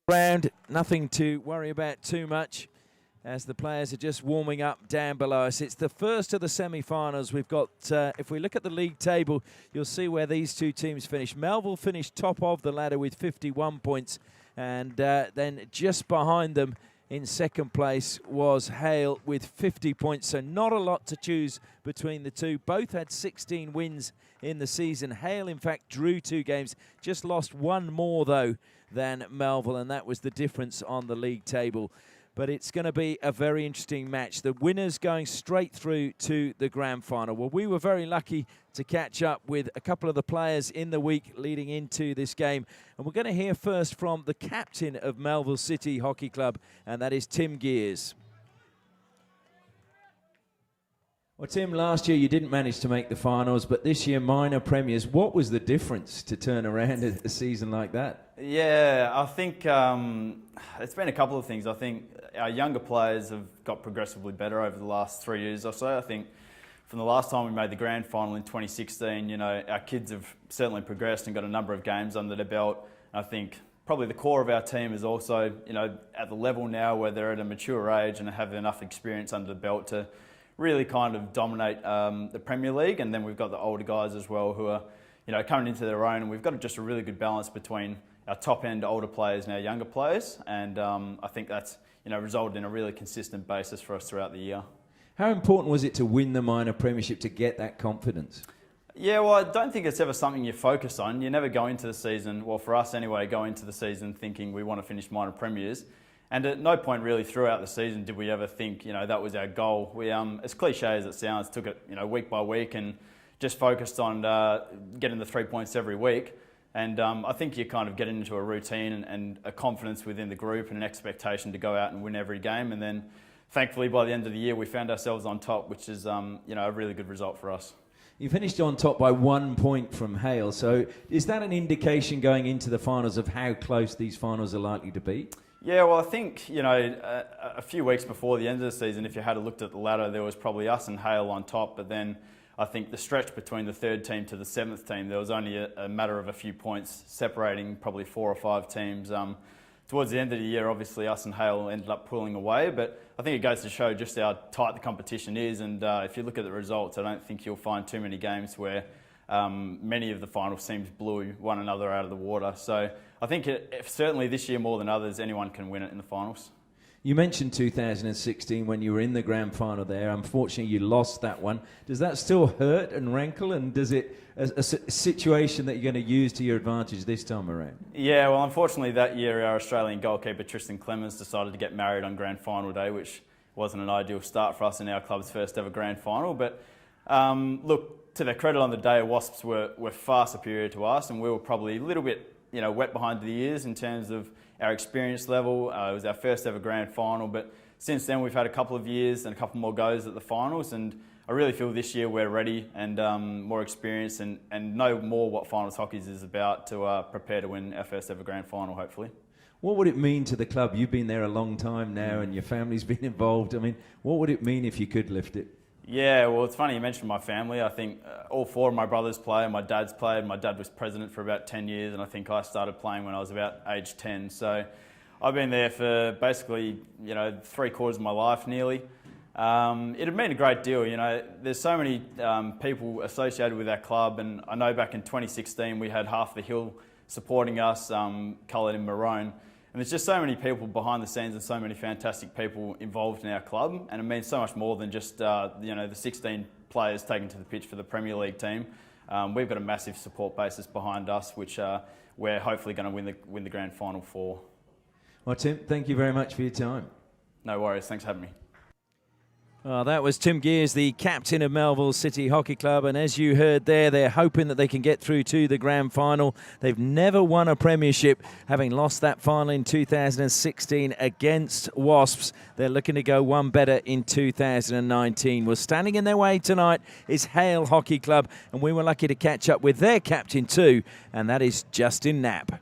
Round, nothing to worry about too much as the players are just warming up down below us. It's the first of the semi-finals. We've got, if we look at the league table, you'll see where these two teams finished. Melville finished top of the ladder with 51 points, and then just behind them in second place was Hale with 50 points, so not a lot to choose between the two. Both had 16 wins in the season. Hale, in fact, drew 2 games, just lost one more, though, than Melville, and that was the difference on the league table. But it's going to be a very interesting match. The winners going straight through to the grand final. Well, we were very lucky to catch up with a couple of the players in the week leading into this game. And we're going to hear first from the captain of Melville City Hockey Club, and that is Tim Gears. Well, Tim, last year you didn't manage to make the finals, but this year minor premiers. What was the difference to turn around a season like that? Yeah, I think it's been a couple of things. I think our younger players have got progressively better over the last 3 years or so. I think from the last time we made the grand final in 2016, you know, our kids have certainly progressed and got a number of games under their belt. I think probably the core of our team is also, you know, at the level now where they're at a mature age and have enough experience under the belt to really kind of dominate the Premier League. And then we've got the older guys as well who are, you know, coming into their own. And we've got just a really good balance between our top-end older players and our younger players. And I think that's, you know, resulted in a really consistent basis for us throughout the year. How important was it to win the minor premiership to get that confidence? Yeah, well, I don't think it's ever something you focus on. You never go into the season, well, for us anyway, go into the season thinking we want to finish minor premiers. And at no point really throughout the season did we ever think, you know, that was our goal. We, as cliche as it sounds, took it, you know, week by week and just focused on getting the 3 points every week. And I think you kind of get into a routine and a confidence within the group and an expectation to go out and win every game. And then thankfully by the end of the year we found ourselves on top, which is, you know, a really good result for us. You finished on top by 1 point from Hale. So is that an indication going into the finals of how close these finals are likely to be? Yeah, well, I think, you know, a few weeks before the end of the season, if you had looked at the ladder, there was probably us and Hale on top. But then I think the stretch between the 3rd team to the 7th team, there was only a matter of a few points separating probably 4 or 5 teams. Towards the end of the year, obviously, us and Hale ended up pulling away. But I think it goes to show just how tight the competition is. And if you look at the results, I don't think you'll find too many games where many of the final teams blew one another out of the water. So I think certainly this year more than others, anyone can win it in the finals. You mentioned 2016 when you were in the grand final there. Unfortunately, you lost that one. Does that still hurt and rankle? And does it a situation that you're going to use to your advantage this time around? Yeah, well, unfortunately that year our Australian goalkeeper Tristan Clemens decided to get married on grand final day, which wasn't an ideal start for us in our club's first ever grand final. But look, to their credit on the day, WASPS were far superior to us, and we were probably a little bit, you know, wet behind the ears in terms of our experience level. It was our first ever grand final, but since then we've had a couple of years and a couple more goes at the finals, and I really feel this year we're ready and more experienced and know more what finals hockey is about to prepare to win our first ever grand final, hopefully. What would it mean to the club? You've been there a long time now and your family's been involved. I mean, what would it mean if you could lift it? Yeah, well, it's funny you mentioned my family. I think all 4 of my brothers play, my dad's played. My dad was president for about 10 years, and I think I started playing when I was about age 10. So I've been there for basically, you know, 3/4 of my life nearly. It'd mean a great deal, you know. There's so many people associated with our club, and I know back in 2016 we had half the hill supporting us, coloured in maroon. And there's just so many people behind the scenes and so many fantastic people involved in our club, and it means so much more than just you know, the 16 players taken to the pitch for the Premier League team. We've got a massive support basis behind us, which we're hopefully going to win the grand final for. Well, Tim, thank you very much for your time. No worries, thanks for having me. Well, that was Tim Gears, the captain of Melville City Hockey Club, and as you heard there, they're hoping that they can get through to the grand final. They've never won a premiership, having lost that final in 2016 against WASPS. They're looking to go one better in 2019. Well, standing in their way tonight is Hale Hockey Club, and we were lucky to catch up with their captain too, and that is Justin Knapp.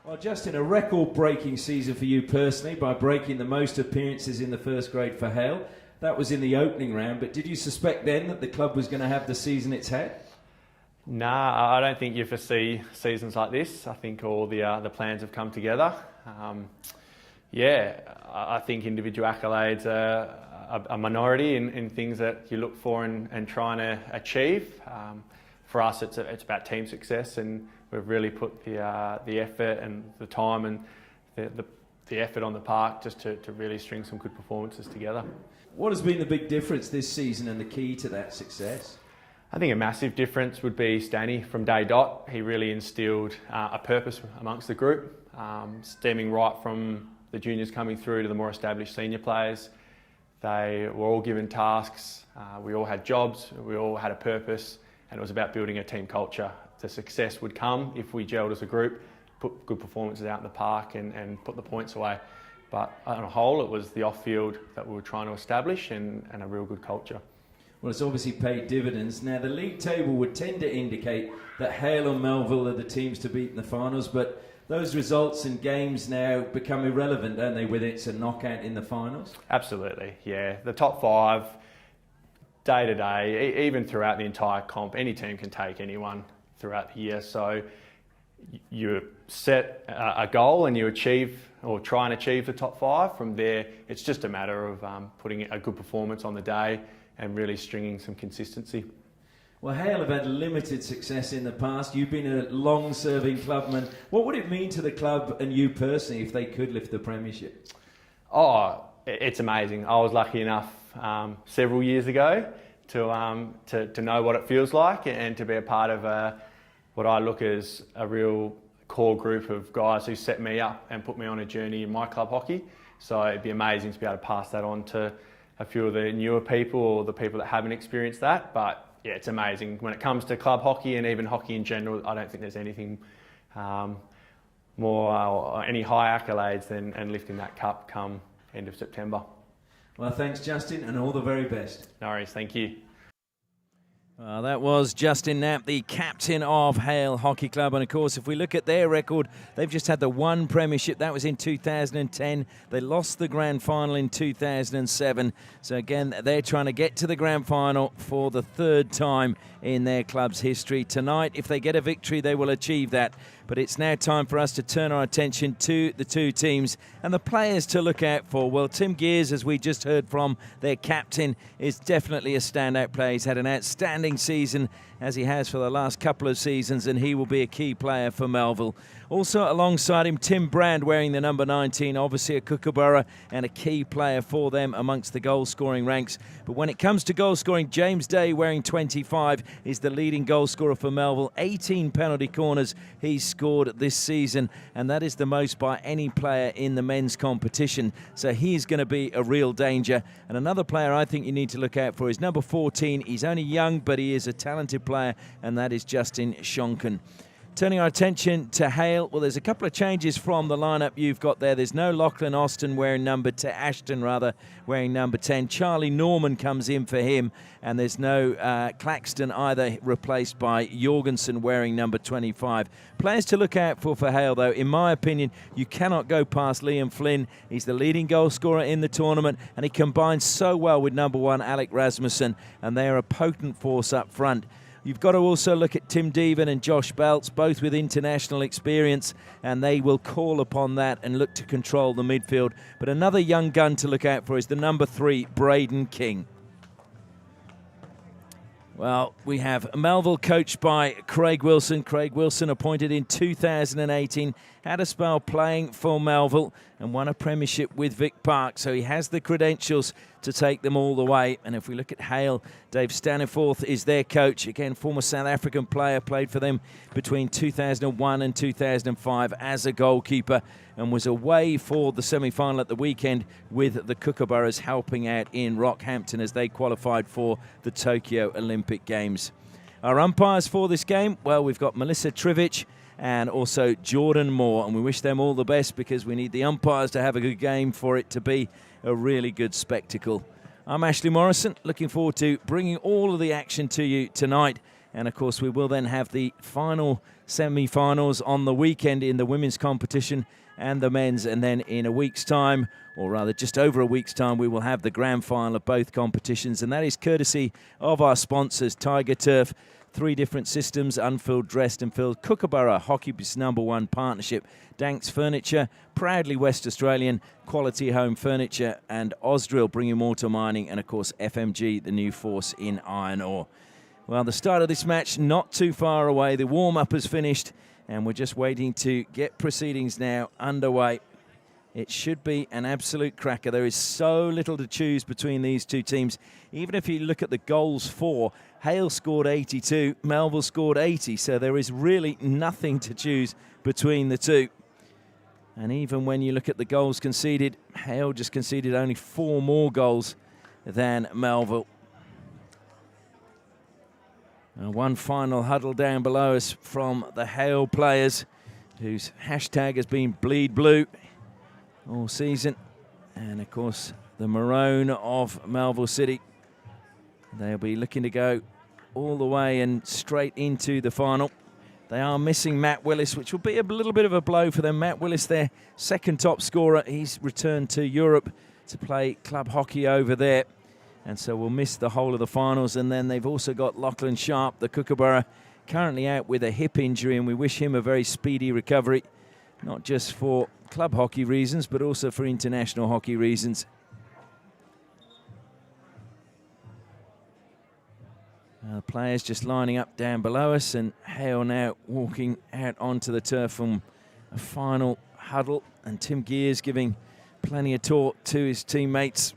Well, Justin, a record-breaking season for you personally by breaking the most appearances in the first grade for Hale. That was in the opening round, but did you suspect then that the club was going to have the season it's had? Nah, I don't think you foresee seasons like this. I think all the plans have come together. Yeah, I think individual accolades are a minority in things that you look for and trying to achieve. For us, it's about team success, and we've really put the effort and the time and the effort on the park just to really string some good performances together. What has been the big difference this season and the key to that success? I think a massive difference would be Stanny from day dot. He really instilled a purpose amongst the group, stemming right from the juniors coming through to the more established senior players. They were all given tasks, we all had jobs, we all had a purpose, and it was about building a team culture. The success would come if we gelled as a group, put good performances out in the park and put the points away. But on a whole, it was the off-field that we were trying to establish and a real good culture. Well, it's obviously paid dividends. Now, the league table would tend to indicate that Hale and Melville are the teams to beat in the finals, but those results and games now become irrelevant, don't they, whether it's a knockout in the finals? Absolutely, yeah. The top 5, day to day, even throughout the entire comp, any team can take anyone throughout the year. So you set a goal and you achieve or try and achieve the top 5. From there, it's just a matter of putting a good performance on the day and really stringing some consistency. Well, Hale have had limited success in the past. You've been a long-serving clubman. What would it mean to the club and you personally if they could lift the premiership? Oh, it's amazing. I was lucky enough several years ago to know what it feels like and to be a part of what I look as a real core group of guys who set me up and put me on a journey in my club hockey. So it'd be amazing to be able to pass that on to a few of the newer people or the people that haven't experienced that. But yeah, it's amazing. When it comes to club hockey and even hockey in general, I don't think there's anything more any high accolades than lifting that cup come end of September. Well, thanks, Justin, and all the very best. No worries, thank you. That was Justin Knapp, the captain of Hale Hockey Club. And of course, if we look at their record, they've just had the one premiership. That was in 2010. They lost the grand final in 2007. So again, they're trying to get to the grand final for the 3rd time in their club's history. Tonight, if they get a victory, they will achieve that. But it's now time for us to turn our attention to the two teams and the players to look out for. Well, Tim Gears, as we just heard from, their captain, is definitely a standout player. He's had an outstanding season, as he has for the last couple of seasons, and he will be a key player for Melville. Also alongside him, Tim Brand, wearing the number 19, obviously a Kookaburra and a key player for them amongst the goal-scoring ranks. But when it comes to goal-scoring, James Day, wearing 25, is the leading goal-scorer for Melville. 18 penalty corners he's scored this season, and that is the most by any player in the men's competition. So he's going to be a real danger. And another player I think you need to look out for is number 14. He's only young, but he is a talented player, and that is Justin Shonken. Turning our attention to Hale, well, there's a couple of changes from the lineup you've got there. There's no Lachlan Austin wearing Ashton wearing number 10. Charlie Norman comes in for him, and there's no Claxton either, replaced by Jorgensen wearing number 25. Players to look out for Hale, though, in my opinion, you cannot go past Liam Flynn. He's the leading goal scorer in the tournament, and he combines so well with number 1 Alec Rasmussen, and they are a potent force up front. You've got to also look at Tim Deven and Josh Belts, both with international experience, and they will call upon that and look to control the midfield. But another young gun to look out for is the number 3, Braden King. Well, we have Melville coached by Craig Wilson. Craig Wilson appointed in 2018, had a spell playing for Melville and won a premiership with Vic Park. So he has the credentials to take them all the way. And if we look at Hale, Dave Staniforth is their coach. Again, former South African player, played for them between 2001 and 2005 as a goalkeeper, and was away for the semi-final at the weekend with the Kookaburras helping out in Rockhampton as they qualified for the Tokyo Olympic Games. Our umpires for this game, well, we've got Melissa Trivich and also Jordan Moore, and we wish them all the best because we need the umpires to have a good game for it to be a really good spectacle. I'm Ashley Morrison, looking forward to bringing all of the action to you tonight. And of course, we will then have the final semi-finals on the weekend in the women's competition and the men's. And then in a week's time, or rather just over a week's time, we will have the grand final of both competitions. And that is courtesy of our sponsors, Tiger Turf, 3 different systems, unfilled, dressed and filled. Kookaburra, Hockey's #1 partnership. Danks Furniture, proudly West Australian, quality home furniture, and Ausdrill bringing water mining, and of course FMG, the new force in iron ore. Well, the start of this match not too far away. The warm-up has finished, and we're just waiting to get proceedings now underway. It should be an absolute cracker. There is so little to choose between these two teams. Even if you look at the goals for, Hale scored 82, Melville scored 80, so there is really nothing to choose between the two. And even when you look at the goals conceded, Hale just conceded only 4 more goals than Melville. One final huddle down below us from the Hale players, whose hashtag has been Bleed Blue all season. And of course, the maroon of Melville City. They'll be looking to go all the way and straight into the final. They are missing Matt Willis, which will be a little bit of a blow for them. Matt Willis, their second top scorer, he's returned to Europe to play club hockey over there. And so we'll miss the whole of the finals. And then they've also got Lachlan Sharp, the Kookaburra, currently out with a hip injury, and we wish him a very speedy recovery, not just for club hockey reasons, but also for international hockey reasons. Players just lining up down below us, and Hale now walking out onto the turf from a final huddle, and Tim Gears giving plenty of talk to his teammates.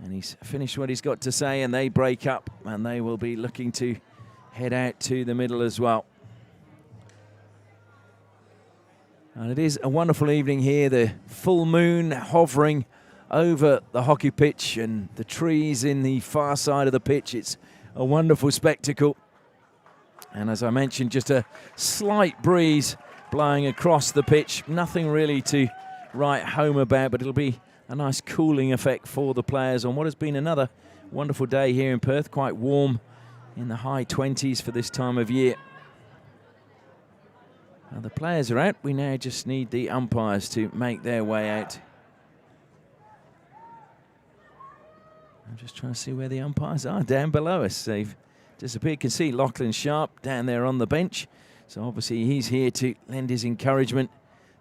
And he's finished what he's got to say, and they break up, and they will be looking to head out to the middle as well. And it is a wonderful evening here, the full moon hovering over the hockey pitch and the trees in the far side of the pitch. It's a wonderful spectacle. And as I mentioned, just a slight breeze blowing across the pitch. Nothing really to write home about, but it'll be a nice cooling effect for the players on what has been another wonderful day here in Perth. Quite warm, in the high 20s for this time of year. Now the players are out. We now just need the umpires to make their way out. I'm just trying to see where the umpires are down below us. They've disappeared. You can see Lachlan Sharp down there on the bench. So obviously he's here to lend his encouragement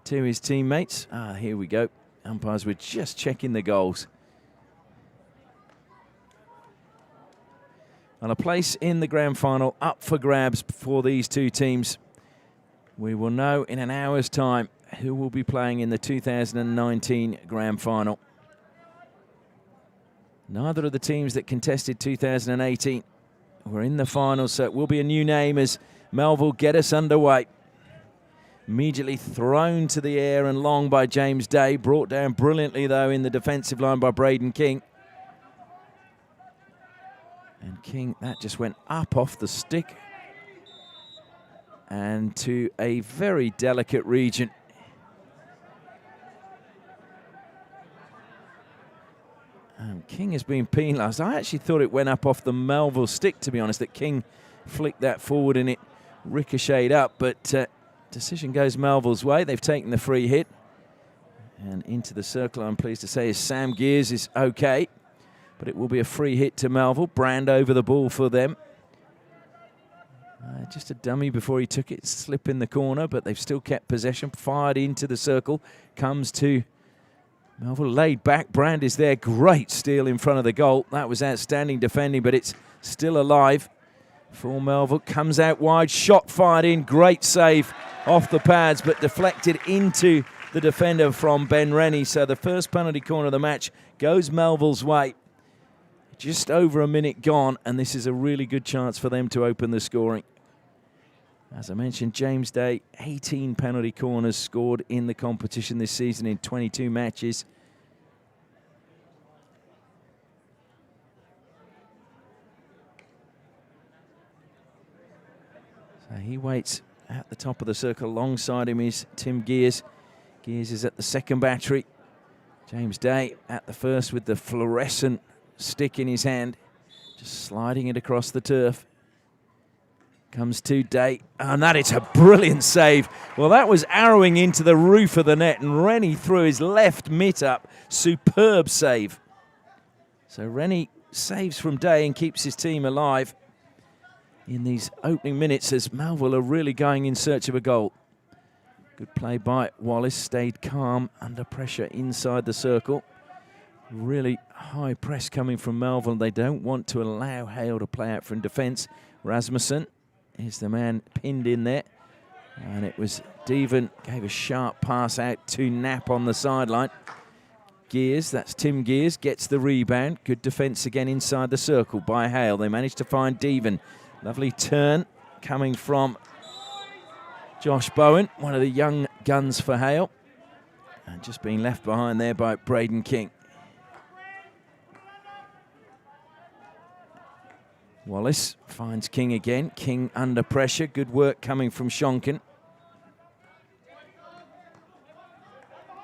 to his teammates. Here we go. Umpires were just checking the goals. And a place in the grand final up for grabs for these two teams. We will know in an hour's time who will be playing in the 2019 grand final. Neither of the teams that contested 2018 were in the final, so it will be a new name as Melville get us underway. Immediately thrown to the air and long by James Day. Brought down brilliantly, though, in the defensive line by Braden King. And King, that just went up off the stick and to a very delicate region. King has been penalised. I actually thought it went up off the Melville stick, to be honest, that King flicked that forward and it ricocheted up, but decision goes Melville's way. They've taken the free hit. And into the circle, I'm pleased to say, is Sam Gears is okay. But it will be a free hit to Melville. Brand over the ball for them. Just a dummy before he took it. Slip in the corner, but they've still kept possession. Fired into the circle. Comes to Melville, laid back. Brand is there. Great steal in front of the goal. That was outstanding defending, but it's still alive for Melville. Comes out wide. Shot fired in. Great save off the pads, but deflected into the defender from Ben Rennie. So the first penalty corner of the match goes Melville's way. Just over a minute gone, and this is a really good chance for them to open the scoring. As I mentioned, James Day, 18 penalty corners scored in the competition this season in 22 matches. So he waits at the top of the circle. Alongside him is Tim Gears. Gears is at the second battery. James Day at the first with the fluorescent stick in his hand, just sliding it across the turf. Comes to Day, and that is a brilliant save. Well, that was arrowing into the roof of the net, and Rennie threw his left mitt up. Superb save. So Rennie saves from Day and keeps his team alive. in these opening minutes as Melville are really going in search of a goal. Good play by Wallace, stayed calm under pressure inside the circle. Really high press coming from Melville. They don't want to allow Hale to play out from defence. Rasmussen is the man pinned in there. And it was Devon gave a sharp pass out to Knapp on the sideline. Gears, that's Tim Gears, gets the rebound. Good defence again inside the circle by Hale. They managed to find Devon. Lovely turn coming from Josh Bowen, one of the young guns for Hale. And just being left behind there by Braden King. Wallace finds King again. King under pressure. Good work coming from Shonkin.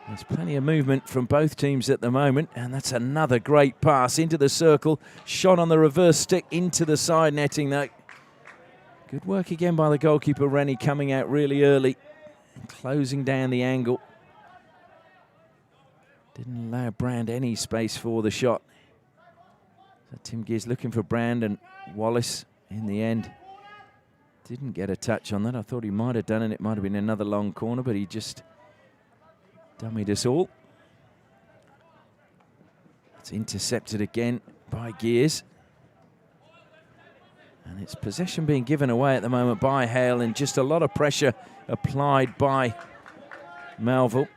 There's plenty of movement from both teams at the moment, and that's another great pass into the circle. Shot on the reverse stick into the side netting though. Good work again by the goalkeeper, Rennie, coming out really early and closing down the angle. Didn't allow Brand any space for the shot. So Tim Gears looking for Brand, and Wallace in the end didn't get a touch on that. I thought he might have done it. It might have been another long corner, but he just dummied us all. It's intercepted again by Gears. And it's possession being given away at the moment by Hale, and just a lot of pressure applied by Melville.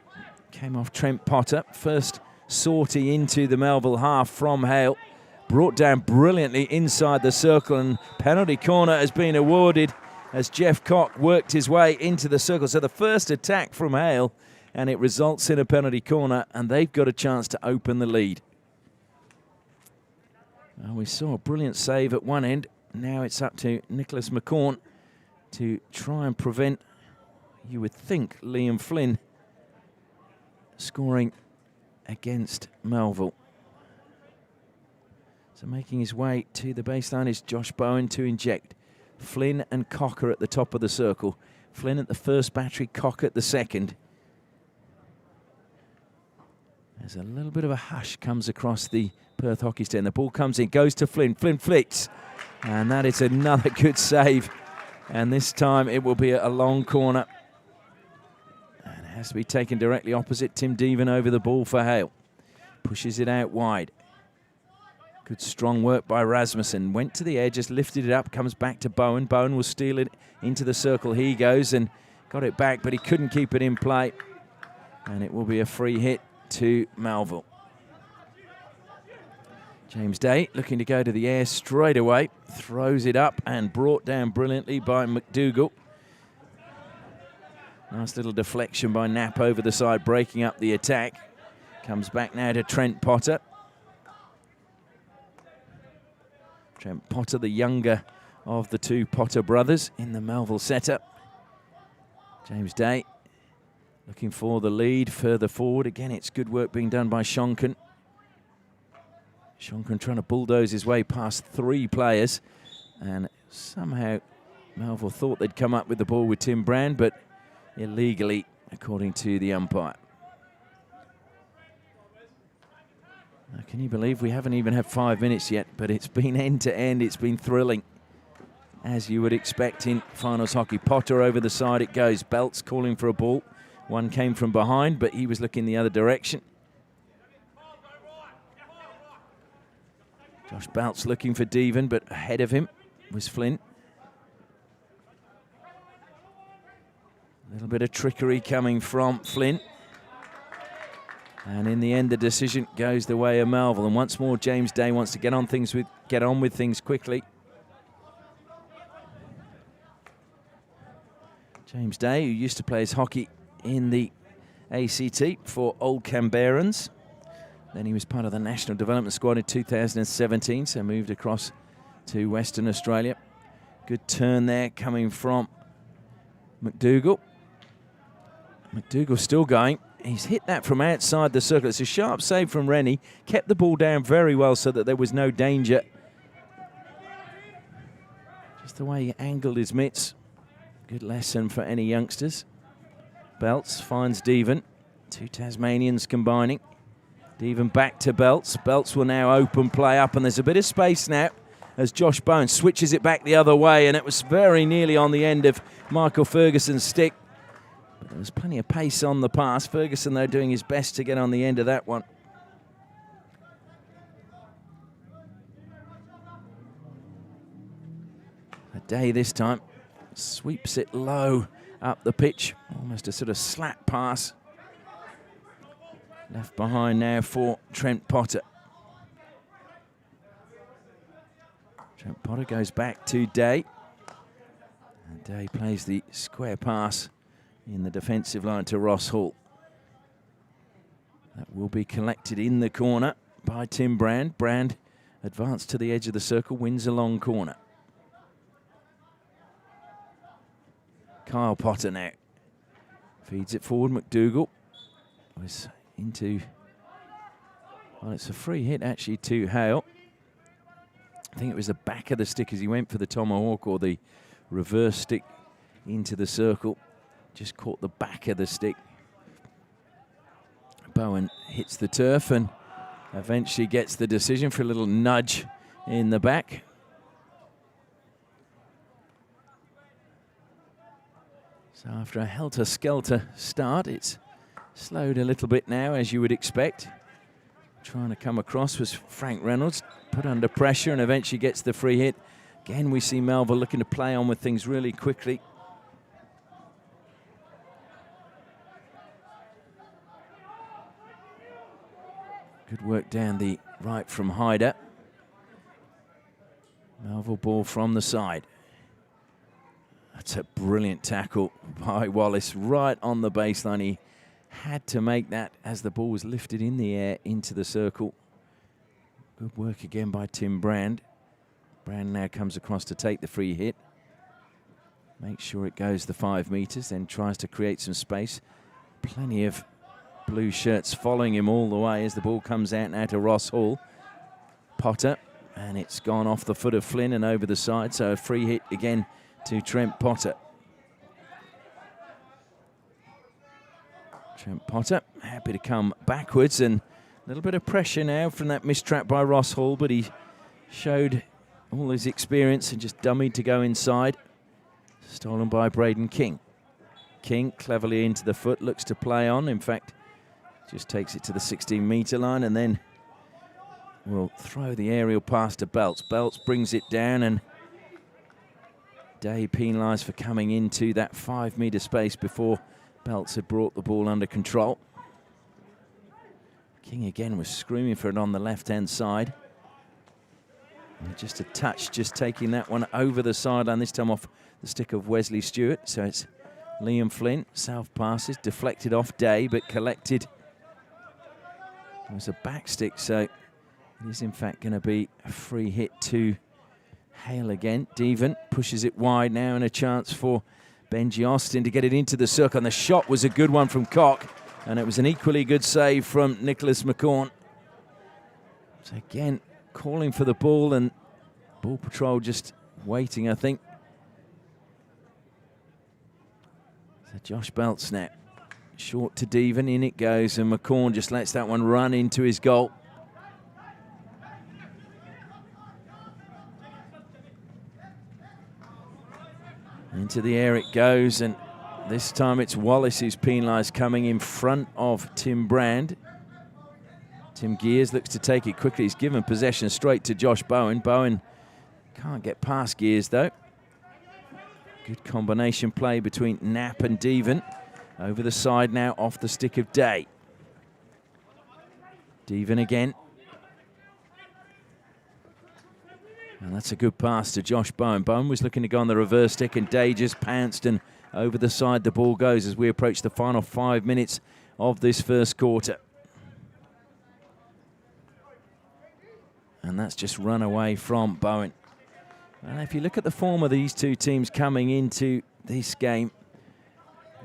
Came off Trent Potter. First sortie into the Melville half from Hale. Brought down brilliantly inside the circle, and penalty corner has been awarded as Jeff Cock worked his way into the circle. So the first attack from Hale, and it results in a penalty corner, and they've got a chance to open the lead. Well, we saw a brilliant save at one end. Now it's up to Nicholas McCorn to try and prevent, you would think, Liam Flynn scoring against Melville. So making his way to the baseline is Josh Bowen to inject. Flynn and Cocker at the top of the circle. Flynn at the first battery, Cocker at the second. There's a little bit of a hush comes across the Perth hockey stand. The ball comes in, goes to Flynn. Flynn flicks. And that is another good save. And this time it will be a long corner. And it has to be taken directly opposite Tim Devon over the ball for Hale. Pushes it out wide. Good strong work by Rasmussen. Went to the edge, just lifted it up, comes back to Bowen. Bowen will steal it into the circle. He goes and got it back, but he couldn't keep it in play. And it will be a free hit to Melville. James Day looking to go to the air straight away. Throws it up and brought down brilliantly by McDougall. Nice little deflection by Knapp over the side, breaking up the attack. Comes back now to Trent Potter. Trent Potter, the younger of the two Potter brothers in the Melville setup. James Day looking for the lead further forward. Again, it's good work being done by Shonkin. Shonkin trying to bulldoze his way past three players, and somehow Melville thought they'd come up with the ball with Tim Brand, but illegally, according to the umpire. Now, can you believe we haven't even had 5 minutes yet, but it's been end to end, it's been thrilling, as you would expect in finals hockey. Potter over the side it goes. Belts calling for a ball. One came from behind, but he was looking the other direction. Josh Belts looking for Devon, but ahead of him was Flynn. A little bit of trickery coming from Flynn. And in the end, the decision goes the way of Melville. And once more, James Day wants to get on with things quickly. James Day, who used to play his hockey in the ACT for Old Canberrans. Then he was part of the national development squad in 2017, so moved across to Western Australia. Good turn there coming from McDougall. McDougall still going. He's hit that from outside the circle. It's a sharp save from Rennie. Kept the ball down very well so that there was no danger. Just the way he angled his mitts. Good lesson for any youngsters. Belts finds Devon. Two Tasmanians combining. Devon back to Belts. Belts will now open play up, and there's a bit of space now as Josh Bowen switches it back the other way, and it was very nearly on the end of Michael Ferguson's stick. But there was plenty of pace on the pass. Ferguson, though, doing his best to get on the end of that one. Day this time sweeps it low up the pitch, almost a sort of slat pass. Left behind now for Trent Potter. Trent Potter goes back to Day. And Day plays the square pass in the defensive line to Ross Hall. That will be collected in the corner by Tim Brand. Brand advanced to the edge of the circle, wins a long corner. Kyle Potter now feeds it forward. McDougall was into, well, it's a free hit actually to Hale. I think it was the back of the stick as he went for the tomahawk or the reverse stick into the circle. Just caught the back of the stick. Bowen hits the turf and eventually gets the decision for a little nudge in the back. So after a helter-skelter start, it's slowed a little bit now, as you would expect. Trying to come across was Frank Reynolds, put under pressure and eventually gets the free hit. Again, we see Melville looking to play on with things really quickly. Good work down the right from Hyder. Melville ball from the side. That's a brilliant tackle by Wallace right on the baseline. He had to make that as the ball was lifted in the air into the circle. Good work again by Tim Brand. Brand now comes across to take the free hit. Makes sure it goes the 5 meters, then tries to create some space. Plenty of blue shirts following him all the way as the ball comes out now to Ross Hall. Potter, and it's gone off the foot of Flynn and over the side, so a free hit again to Trent Potter. Trent Potter happy to come backwards, and a little bit of pressure now from that mistrap by Ross Hall, but he showed all his experience and just dummied to go inside. Stolen by Braden King. King cleverly into the foot, looks to play on. In fact, just takes it to the 16-meter line and then will throw the aerial pass to Belts. Belts brings it down, and Day penalised for coming into that 5-meter space before Belts had brought the ball under control. King again was screaming for it on the left-hand side. And just a touch, just taking that one over the sideline, this time off the stick of Wesley Stewart. So it's Liam Flynn, south passes, deflected off Day, but collected. It was a back stick, so it is in fact going to be a free hit to Hale again. Devon pushes it wide now, and a chance for Benji Austin to get it into the circle. And the shot was a good one from Cock, and it was an equally good save from Nicholas McCorn. So again, calling for the ball, and ball patrol just waiting, I think. So Josh Belt snap. Short to Devon, in it goes, and McCorn just lets that one run into his goal. Into the air it goes, and this time it's Wallace who's penalised, coming in front of Tim Brand. Tim Gears looks to take it quickly. He's given possession straight to Josh Bowen. Bowen can't get past Gears, though. Good combination play between Knapp and Devon. Over the side now, off the stick of Day. Devon again. And that's a good pass to Josh Bowen. Bowen was looking to go on the reverse stick, and Day just pounced, and over the side the ball goes as we approach the final 5 minutes of this first quarter. And that's just run away from Bowen. And if you look at the form of these two teams coming into this game,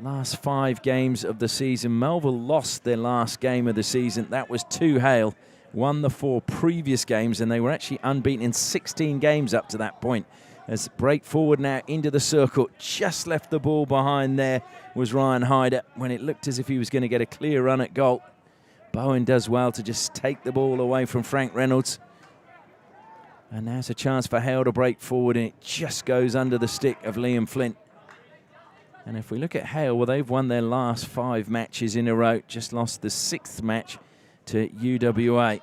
last 5 games of the season, Melville lost their last game of the season. That was to Hale. Won the 4 previous games, and they were actually unbeaten in 16 games up to that point. As break forward now into the circle, just left the ball behind there was Ryan Hyder when it looked as if he was going to get a clear run at goal. Bowen does well to just take the ball away from Frank Reynolds. And now's a chance for Hale to break forward, and it just goes under the stick of Liam Flynn. And if we look at Hale, well, they've won their last 5 matches in a row, just lost the 6th match to UWA.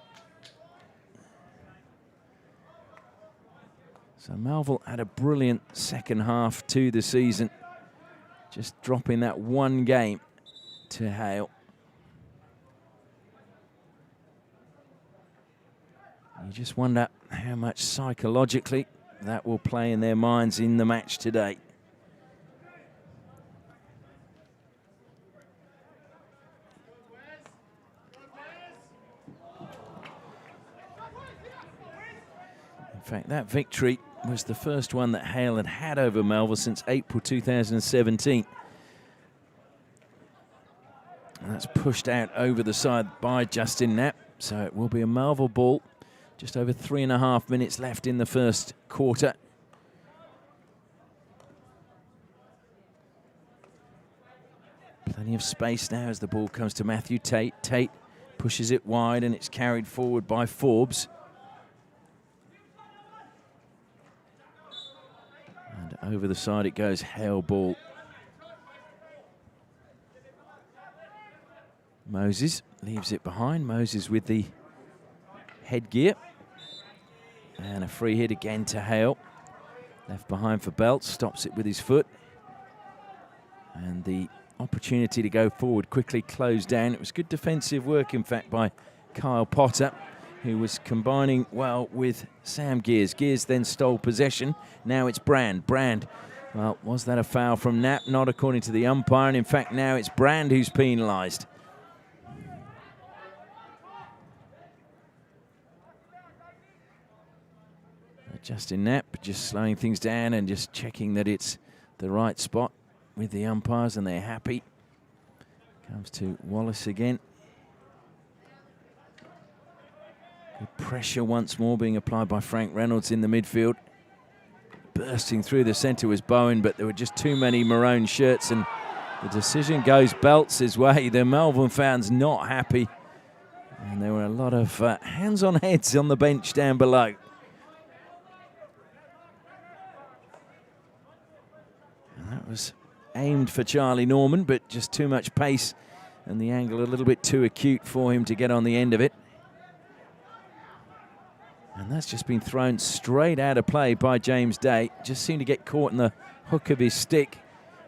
So Melville had a brilliant second half to the season, just dropping that 1 game to Hale. You just wonder how much psychologically that will play in their minds in the match today. In fact, that victory was the first one that Hale had had over Melville since April 2017. And that's pushed out over the side by Justin Knapp. So it will be a Melville ball. Just over 3.5 minutes left in the first quarter. Plenty of space now as the ball comes to Matthew Tate. Tate pushes it wide and it's carried forward by Forbes. And over the side it goes, Hale ball. Moses leaves it behind. Moses with the headgear. And a free hit again to Hale. Left behind for Belt, stops it with his foot. And the opportunity to go forward quickly closed down. It was good defensive work, in fact, by Kyle Potter, who was combining well with Sam Gears. Gears then stole possession. Now it's Brand. Brand, well, was that a foul from Knapp? Not according to the umpire. And in fact, now it's Brand who's penalised. Justin Knapp just slowing things down and just checking that it's the right spot with the umpires, and they're happy. Comes to Wallace again. Good pressure once more being applied by Frank Reynolds in the midfield. Bursting through the centre was Bowen, but there were just too many maroon shirts, and the decision goes Belts' way. The Melville fans not happy. And there were a lot of hands on heads on the bench down below. That was aimed for Charlie Norman, but just too much pace and the angle a little bit too acute for him to get on the end of it. And that's just been thrown straight out of play by James Day. Just seemed to get caught in the hook of his stick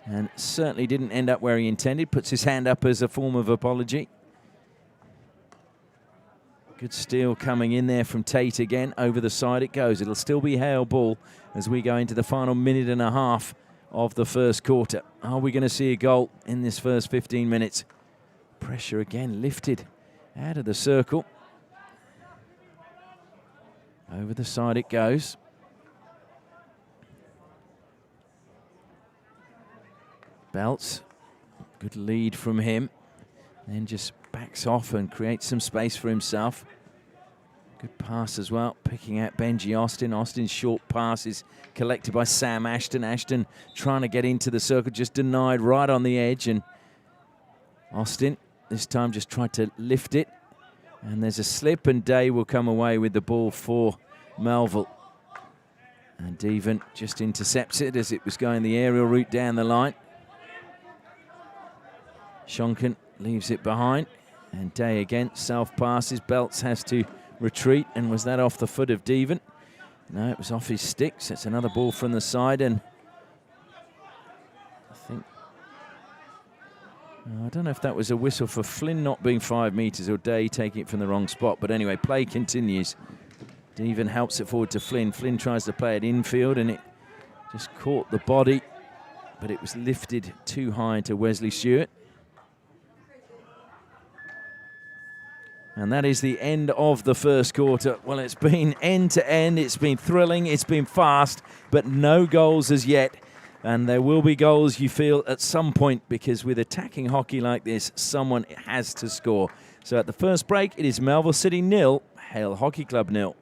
and certainly didn't end up where he intended. Puts his hand up as a form of apology. Good steal coming in there from Tate again. Over the side it goes. It'll still be Hale ball as we go into the final minute and a half of the first quarter. Are we going to see a goal in this first 15 minutes? Pressure again lifted out of the circle. Over the side it goes. Belts, good lead from him. Then just backs off and creates some space for himself. Good pass as well, picking out Benji Austin. Austin's short pass is collected by Sam Ashton. Ashton trying to get into the circle, just denied right on the edge. And Austin this time just tried to lift it. And there's a slip, and Day will come away with the ball for Melville. And Devon just intercepts it as it was going the aerial route down the line. Shonkin leaves it behind. And Day again, self passes. Belts has to retreat, and was that off the foot of Devon? No, it was off his stick, so it's another ball from the side, and I don't know if that was a whistle for Flynn not being 5 metres or Day taking it from the wrong spot, but anyway, play continues. Devon helps it forward to Flynn. Flynn tries to play it infield, and it just caught the body, but it was lifted too high to Wesley Stewart. And that is the end of the first quarter. Well, it's been end to end. It's been thrilling. It's been fast, but no goals as yet. And there will be goals, you feel, at some point, because with attacking hockey like this, someone has to score. So at the first break, it is Melville City 0, Hale Hockey Club 0.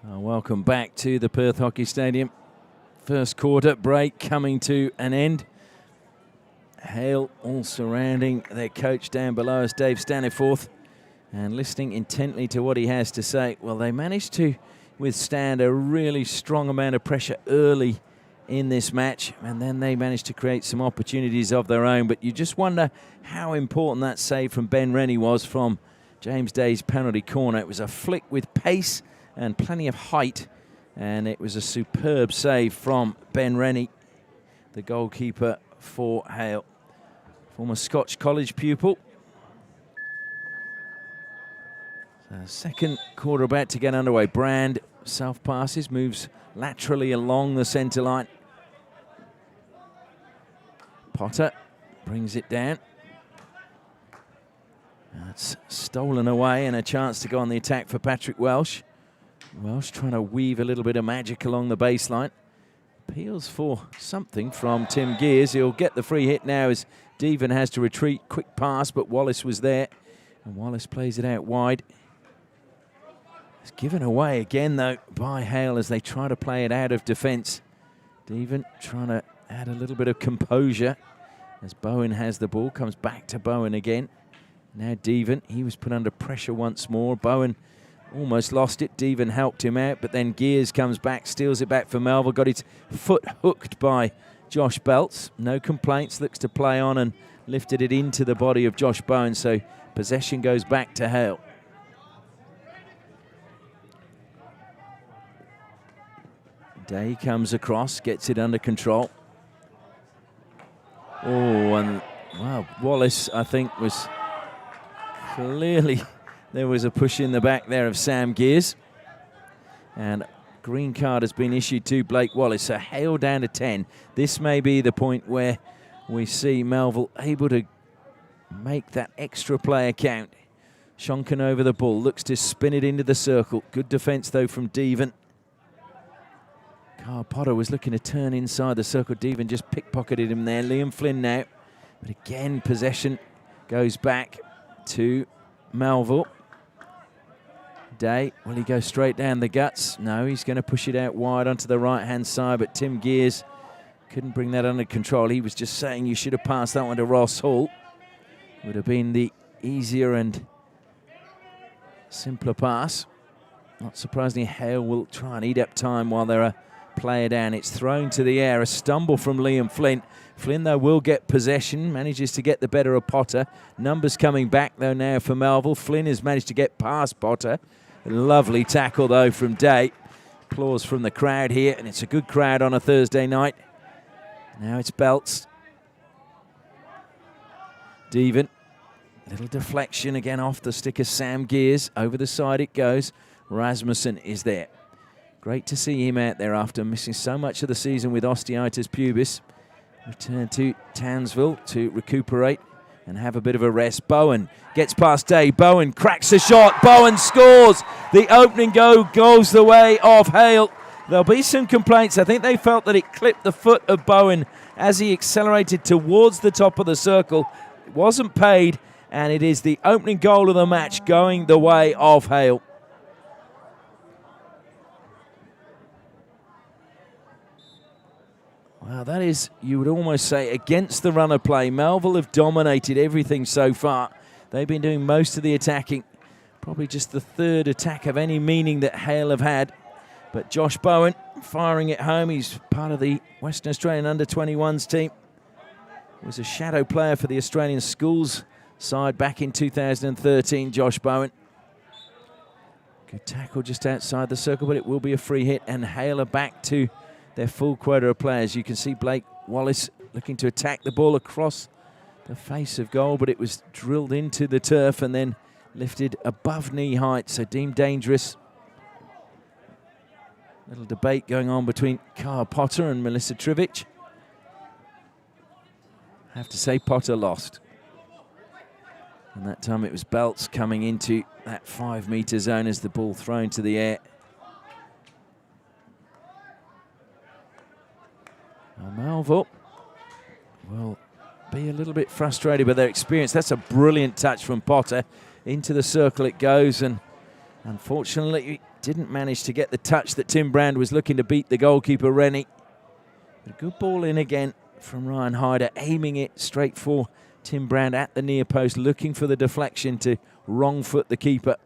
Welcome back to the Perth Hockey Stadium. First quarter break coming to an end. Hale all surrounding their coach down below us, Dave Staniforth, and listening intently to what he has to say. Well, they managed to withstand a really strong amount of pressure early in this match, and then they managed to create some opportunities of their own. But you just wonder how important that save from Ben Rennie was from James Day's penalty corner. It was a flick with pace and plenty of height, and it was a superb save from Ben Rennie, the goalkeeper for Hale. Former Scotch College pupil. So second quarter about to get underway. Brand self-passes, moves laterally along the centre line. Potter brings it down. That's stolen away, and a chance to go on the attack for Patrick Welsh. Welsh trying to weave a little bit of magic along the baseline. Appeals for something from Tim Gears. He'll get the free hit now as Devon has to retreat. Quick pass, but Wallace was there. And Wallace plays it out wide. It's given away again, though, by Hale as they try to play it out of defence. Devon trying to add a little bit of composure as Bowen has the ball. Comes back to Bowen again. Now Devon, he was put under pressure once more. Bowen almost lost it. Devon helped him out, but then Gears comes back, steals it back for Melville. Got his foot hooked by Josh Belts. No complaints, looks to play on and lifted it into the body of Josh Bowen. So possession goes back to Hale. Day comes across, gets it under control. Oh, and wow, Wallace, I think, was clearly... There was a push in the back there of Sam Gears. And green card has been issued to Blake Wallace. So Hale down to 10. This may be the point where we see Melville able to make that extra player count. Shonkin over the ball, looks to spin it into the circle. Good defence, though, from Devon. Carl Potter was looking to turn inside the circle. Devon just pickpocketed him there. Liam Flynn now. But again, possession goes back to Melville. Day, will he go straight down the guts? No, he's going to push it out wide onto the right-hand side, but Tim Gears couldn't bring that under control. He was just saying you should have passed that one to Ross Hall. Would have been the easier and simpler pass. Not surprisingly, Hale will try and eat up time while they're a player down. It's thrown to the air, a stumble from Liam Flynn. Flynn, though, will get possession, manages to get the better of Potter. Numbers coming back, though, now for Melville. Flynn has managed to get past Potter. A lovely tackle, though, from Day. Applause from the crowd here, and it's a good crowd on a Thursday night. Now it's Belts. Devon. Little deflection again off the stick of Sam Gears. Over the side it goes. Rasmussen is there. Great to see him out there after missing so much of the season with osteitis pubis. Return to Townsville to recuperate and have a bit of a rest. Bowen gets past Day. Bowen cracks a shot. Bowen scores. The opening goal goes the way of Hale. There'll be some complaints. I think they felt that it clipped the foot of Bowen as he accelerated towards the top of the circle. It wasn't paid, and it is the opening goal of the match going the way of Hale. Wow, that is, you would almost say, against the run of play. Melville have dominated everything so far. They've been doing most of the attacking. Probably just the third attack of any meaning that Hale have had. But Josh Bowen firing it home. He's part of the Western Australian under-21s team. Was a shadow player for the Australian schools side back in 2013, Josh Bowen. Good tackle just outside the circle, but it will be a free hit, and Hale are back to their full quota of players. You can see Blake Wallace looking to attack the ball across the face of goal, but it was drilled into the turf and then lifted above knee height, so deemed dangerous. Little debate going on between Carl Potter and Melissa Trivich. I have to say Potter lost. And that time it was Belts coming into that 5 metre zone as the ball thrown to the air. Well, Melville will be a little bit frustrated with their experience. That's a brilliant touch from Potter. Into the circle it goes, and unfortunately didn't manage to get the touch that Tim Brand was looking to beat the goalkeeper, Rennie. A good ball in again from Ryan Hyder, aiming it straight for Tim Brand at the near post, looking for the deflection to wrong foot the keeper.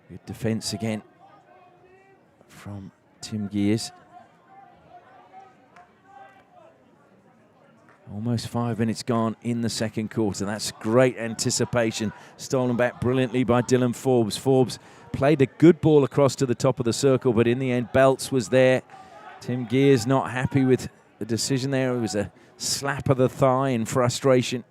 Good defence again from Tim Gears. Almost 5 minutes gone in the second quarter. That's great anticipation. Stolen back brilliantly by Dylan Forbes. Forbes played a good ball across to the top of the circle, but in the end, Belts was there. Tim Gears not happy with the decision there. It was a slap of the thigh in frustration.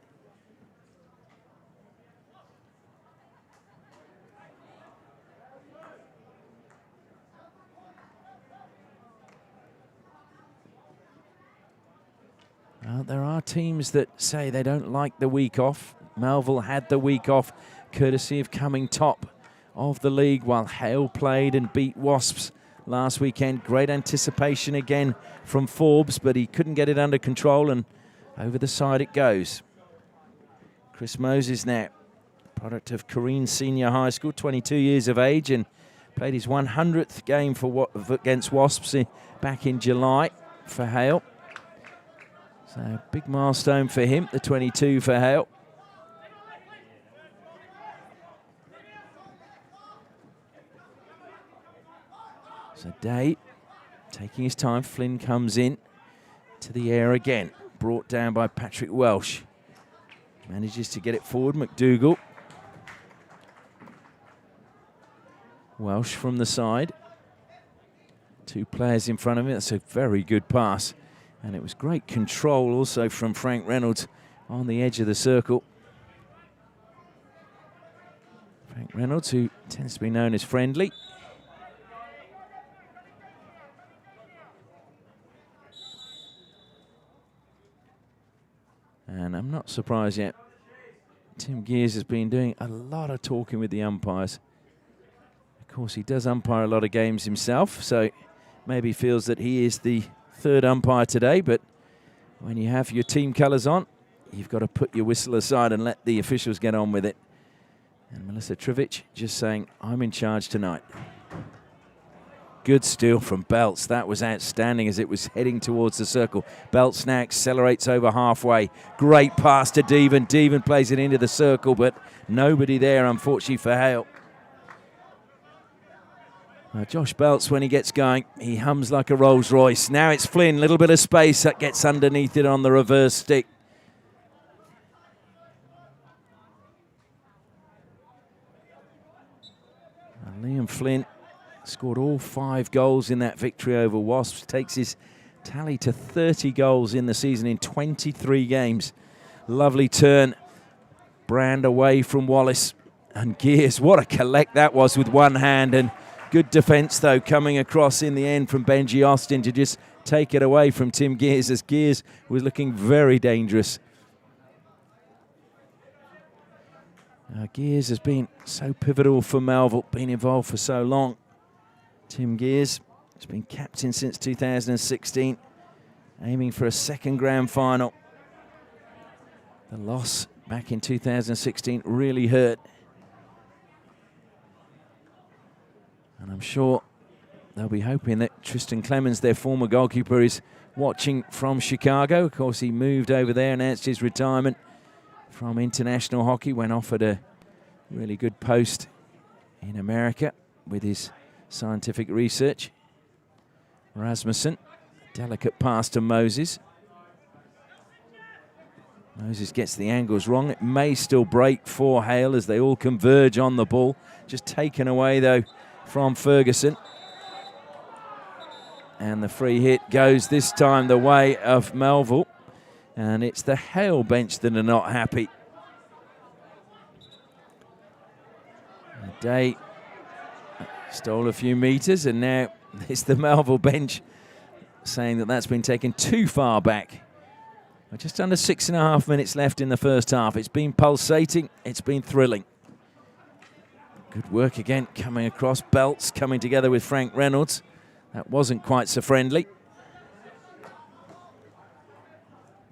There are teams that say they don't like the week off. Melville had the week off courtesy of coming top of the league, while Hale played and beat WASPS last weekend. Great anticipation again from Forbes, but he couldn't get it under control, and over the side it goes. Chris Moses now, product of Corrine Senior High School, 22 years of age, and played his 100th game against WASPS back in July for Hale. So big milestone for him, the 22 for Hale. So Day taking his time. Flynn comes in to the air again. Brought down by Patrick Welsh. Manages to get it forward. McDougall. Welsh from the side. Two players in front of him. That's a very good pass. And it was great control also from Frank Reynolds on the edge of the circle. Frank Reynolds, who tends to be known as friendly. And I'm not surprised yet. Tim Gears has been doing a lot of talking with the umpires. Of course, he does umpire a lot of games himself, so maybe feels that he is the third umpire today, but when you have your team colours on, you've got to put your whistle aside and let the officials get on with it. And Melissa Trivich just saying, I'm in charge tonight. Good steal from Belts. That was outstanding as it was heading towards the circle. Belts now accelerates over halfway. Great pass to Deven. Deven plays it into the circle, but nobody there, unfortunately, for Hale. Josh Belts, when he gets going, he hums like a Rolls Royce. Now it's Flynn, little bit of space that gets underneath it on the reverse stick. And Liam Flynn scored all 5 goals in that victory over Wasps. Takes his tally to 30 goals in the season in 23 games. Lovely turn. Brand away from Wallace. And Gears, what a collect that was with one hand. And good defence, though, coming across in the end from Benji Austin to just take it away from Tim Gears, as Gears was looking very dangerous. Gears has been so pivotal for Melville, been involved for so long. Tim Gears has been captain since 2016, aiming for a second grand final. The loss back in 2016 really hurt. And I'm sure they'll be hoping that Tristan Clemens, their former goalkeeper, is watching from Chicago. Of course, he moved over there, announced his retirement from international hockey, went off at a really good post in America with his scientific research. Rasmussen, delicate pass to Moses. Moses gets the angles wrong. It may still break for Hale as they all converge on the ball. Just taken away, though, from Ferguson. And the free hit goes this time the way of Melville. And it's the Hale bench that are not happy. Day stole a few metres, and now it's the Melville bench saying that that's been taken too far back. Just under 6.5 minutes left in the first half. It's been pulsating, it's been thrilling. Good work again coming across. Belts coming together with Frank Reynolds. That wasn't quite so friendly.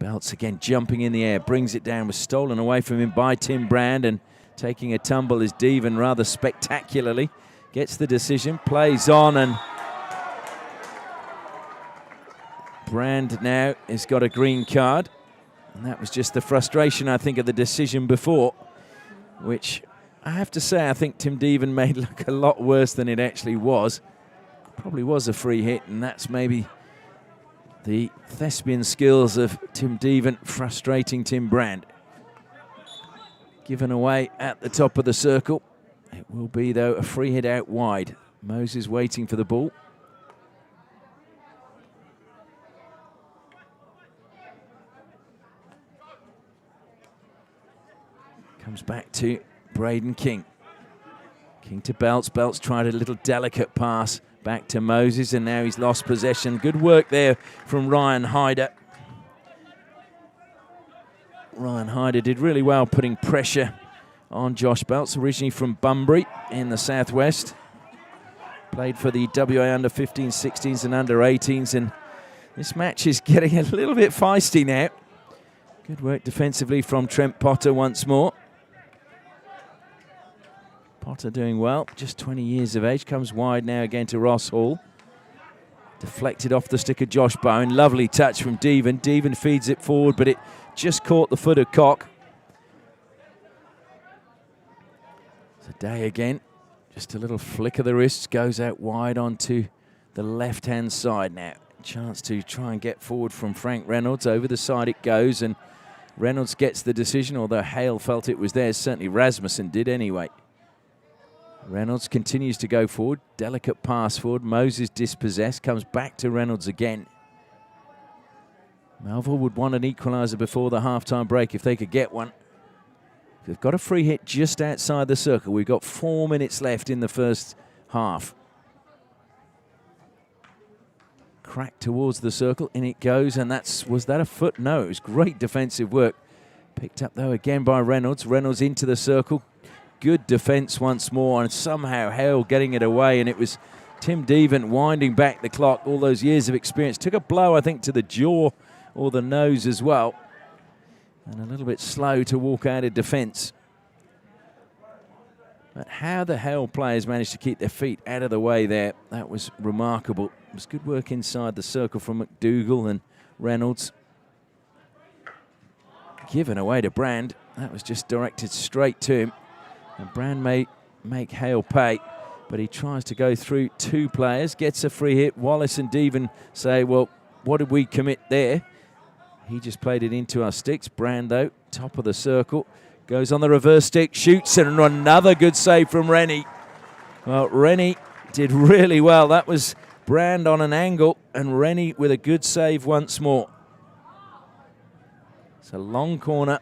Belts again jumping in the air, brings it down, was stolen away from him by Tim Brand, and taking a tumble is Deven rather spectacularly. Gets the decision, plays on, and Brand now has got a green card. And that was just the frustration, I think, of the decision before, which I have to say I think Tim Deven made look a lot worse than it actually was. Probably was a free hit, and that's maybe the thespian skills of Tim Deven frustrating Tim Brand. Given away at the top of the circle. It will be, though, a free hit out wide. Moses waiting for the ball. Comes back to Braden King. King to Belts. Belts tried a little delicate pass back to Moses, and now he's lost possession. Good work there from Ryan Hyder. Ryan Hyder did really well putting pressure on Josh Belts, originally from Bunbury in the southwest. Played for the WA under 15s, 16s and under 18s, and this match is getting a little bit feisty now. Good work defensively from Trent Potter once more. Potter doing well, just 20 years of age, comes wide now again to Ross Hall. Deflected off the stick of Josh Bowen, lovely touch from Deven. Deven feeds it forward, but it just caught the foot of Cock. It's a day again, just a little flick of the wrists, goes out wide onto the left-hand side now. Chance to try and get forward from Frank Reynolds, over the side it goes, and Reynolds gets the decision, although Hale felt it was there, certainly Rasmussen did anyway. Reynolds continues to go forward, delicate pass forward, Moses dispossessed, comes back to Reynolds again. Melville would want an equaliser before the half-time break if they could get one. They've got a free hit just outside the circle. We've got 4 minutes left in the first half. Crack towards the circle, in it goes, and was that a foot? No, it was great defensive work. Picked up, though, again by Reynolds. Reynolds into the circle. Good defence once more, and somehow Hale getting it away, and it was Tim Deven winding back the clock, all those years of experience. Took a blow, I think, to the jaw or the nose as well, and a little bit slow to walk out of defence. But how the Hale players managed to keep their feet out of the way there, that was remarkable. It was good work inside the circle from McDougall and Reynolds. Given away to Brand, that was just directed straight to him. And Brand may make Hale pay, but he tries to go through 2 players, gets a free hit. Wallace and Deven say, well, what did we commit there? He just played it into our sticks. Brand, though, top of the circle, goes on the reverse stick, shoots, and another good save from Rennie. Well, Rennie did really well. That was Brand on an angle, and Rennie with a good save once more. It's a long corner,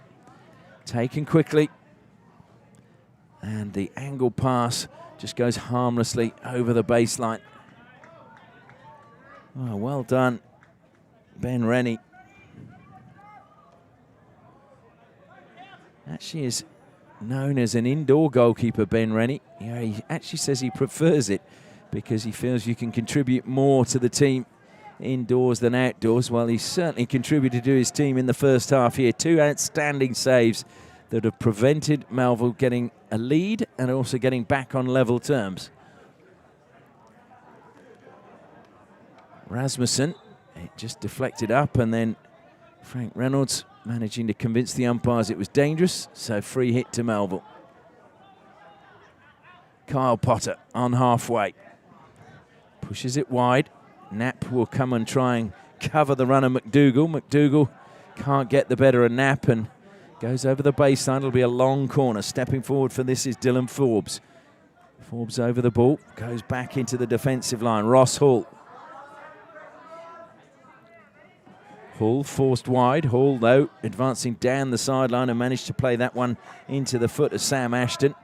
taken quickly. And the angle pass just goes harmlessly over the baseline. Oh, well done, Ben Rennie. Actually is known as an indoor goalkeeper, Ben Rennie. Yeah, he actually says he prefers it because he feels you can contribute more to the team indoors than outdoors. Well, he certainly contributed to his team in the first half here. 2 outstanding saves that have prevented Melville getting a lead and also getting back on level terms. Rasmussen, it just deflected up, and then Frank Reynolds managing to convince the umpires it was dangerous, so free hit to Melville. Kyle Potter on halfway. Pushes it wide. Knapp will come and try and cover the runner McDougall. McDougall can't get the better of Knapp and goes over the baseline. It'll be a long corner. Stepping forward for this is Dylan Forbes. Forbes over the ball, goes back into the defensive line. Ross Hall. Hall forced wide. Hall, though, advancing down the sideline and managed to play that one into the foot of Sam Ashton.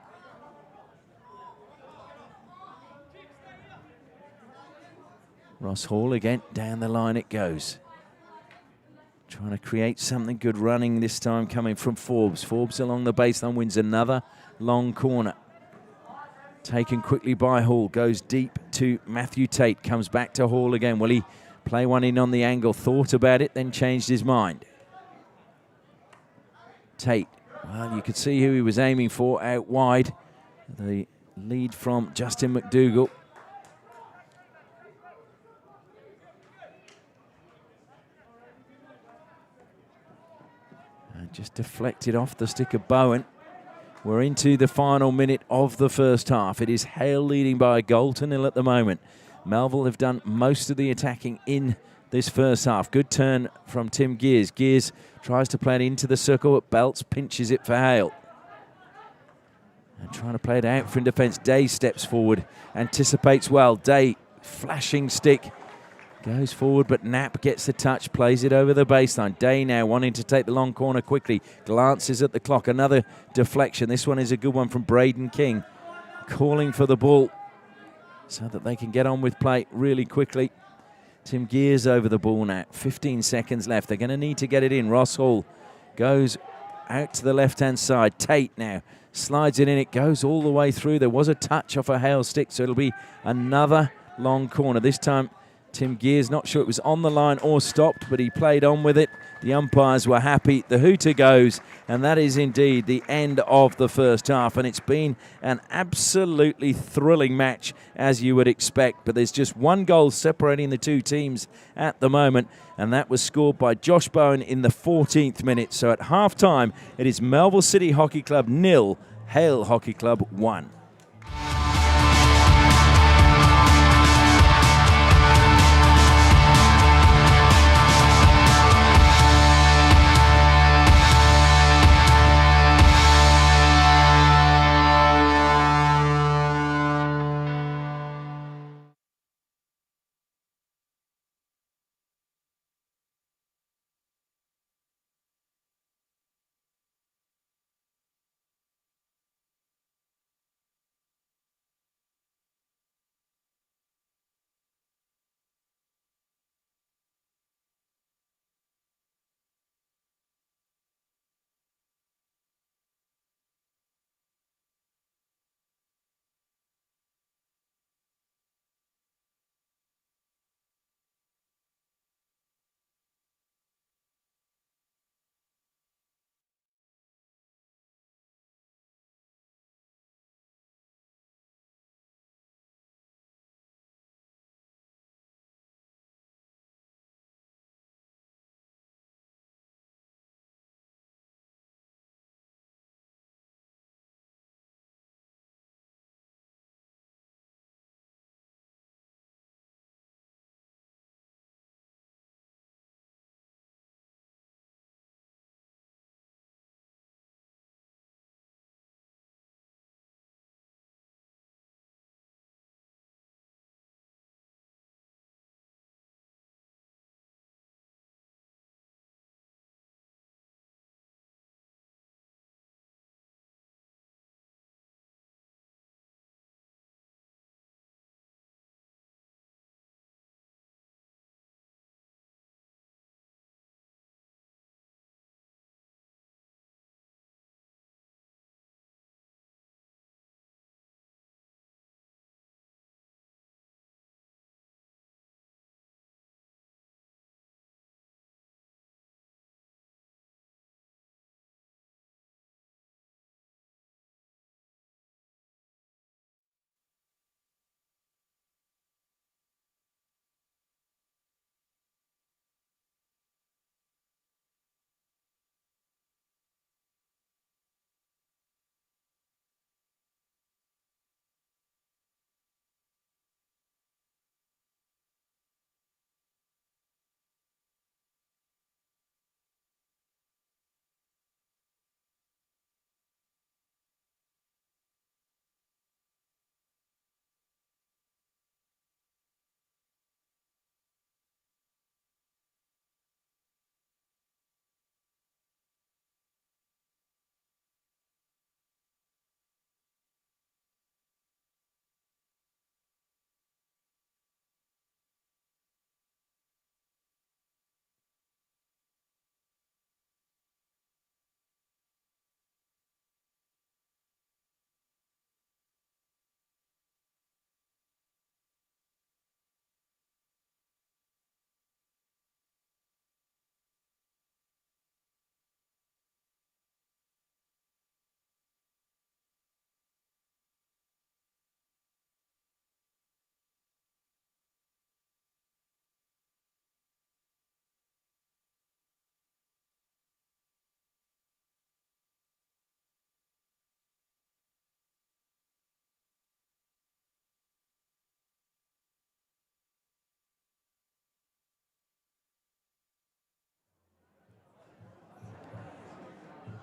Ross Hall again, down the line it goes. Trying to create something good running this time coming from Forbes. Forbes along the baseline wins another long corner. Taken quickly by Hall, goes deep to Matthew Tate, comes back to Hall again. Will he play one in on the angle? Thought about it, then changed his mind. Tate, well, you could see who he was aiming for out wide. The lead from Justin McDougall. And just deflected off the stick of Bowen. We're into the final minute of the first half. It is Hale leading by a goal to nil at the moment. Melville have done most of the attacking in this first half. Good turn from Tim Gears. Gears tries to play it into the circle, but Belts pinches it for Hale. And trying to play it out from defence. Day steps forward, anticipates well. Day, flashing stick, goes forward, but Knapp gets the touch, plays it over the baseline. Day now wanting to take the long corner quickly, glances at the clock. Another deflection. This one is a good one from Braden King, calling for the ball so that they can get on with play really quickly. Tim Gears over the ball now. 15 seconds left. They're going to need to get it in. Ross Hall goes out to the left-hand side. Tate now slides it in. It goes all the way through. There was a touch off a Hale stick, so it'll be another long corner. This time, Tim Gears, not sure it was on the line or stopped, but he played on with it. The umpires were happy. The hooter goes, and that is indeed the end of the first half. And it's been an absolutely thrilling match, as you would expect. But there's just one goal separating the two teams at the moment, and that was scored by Josh Bowen in the 14th minute. So at half-time, it is Melville City Hockey Club 0, Hale Hockey Club 1.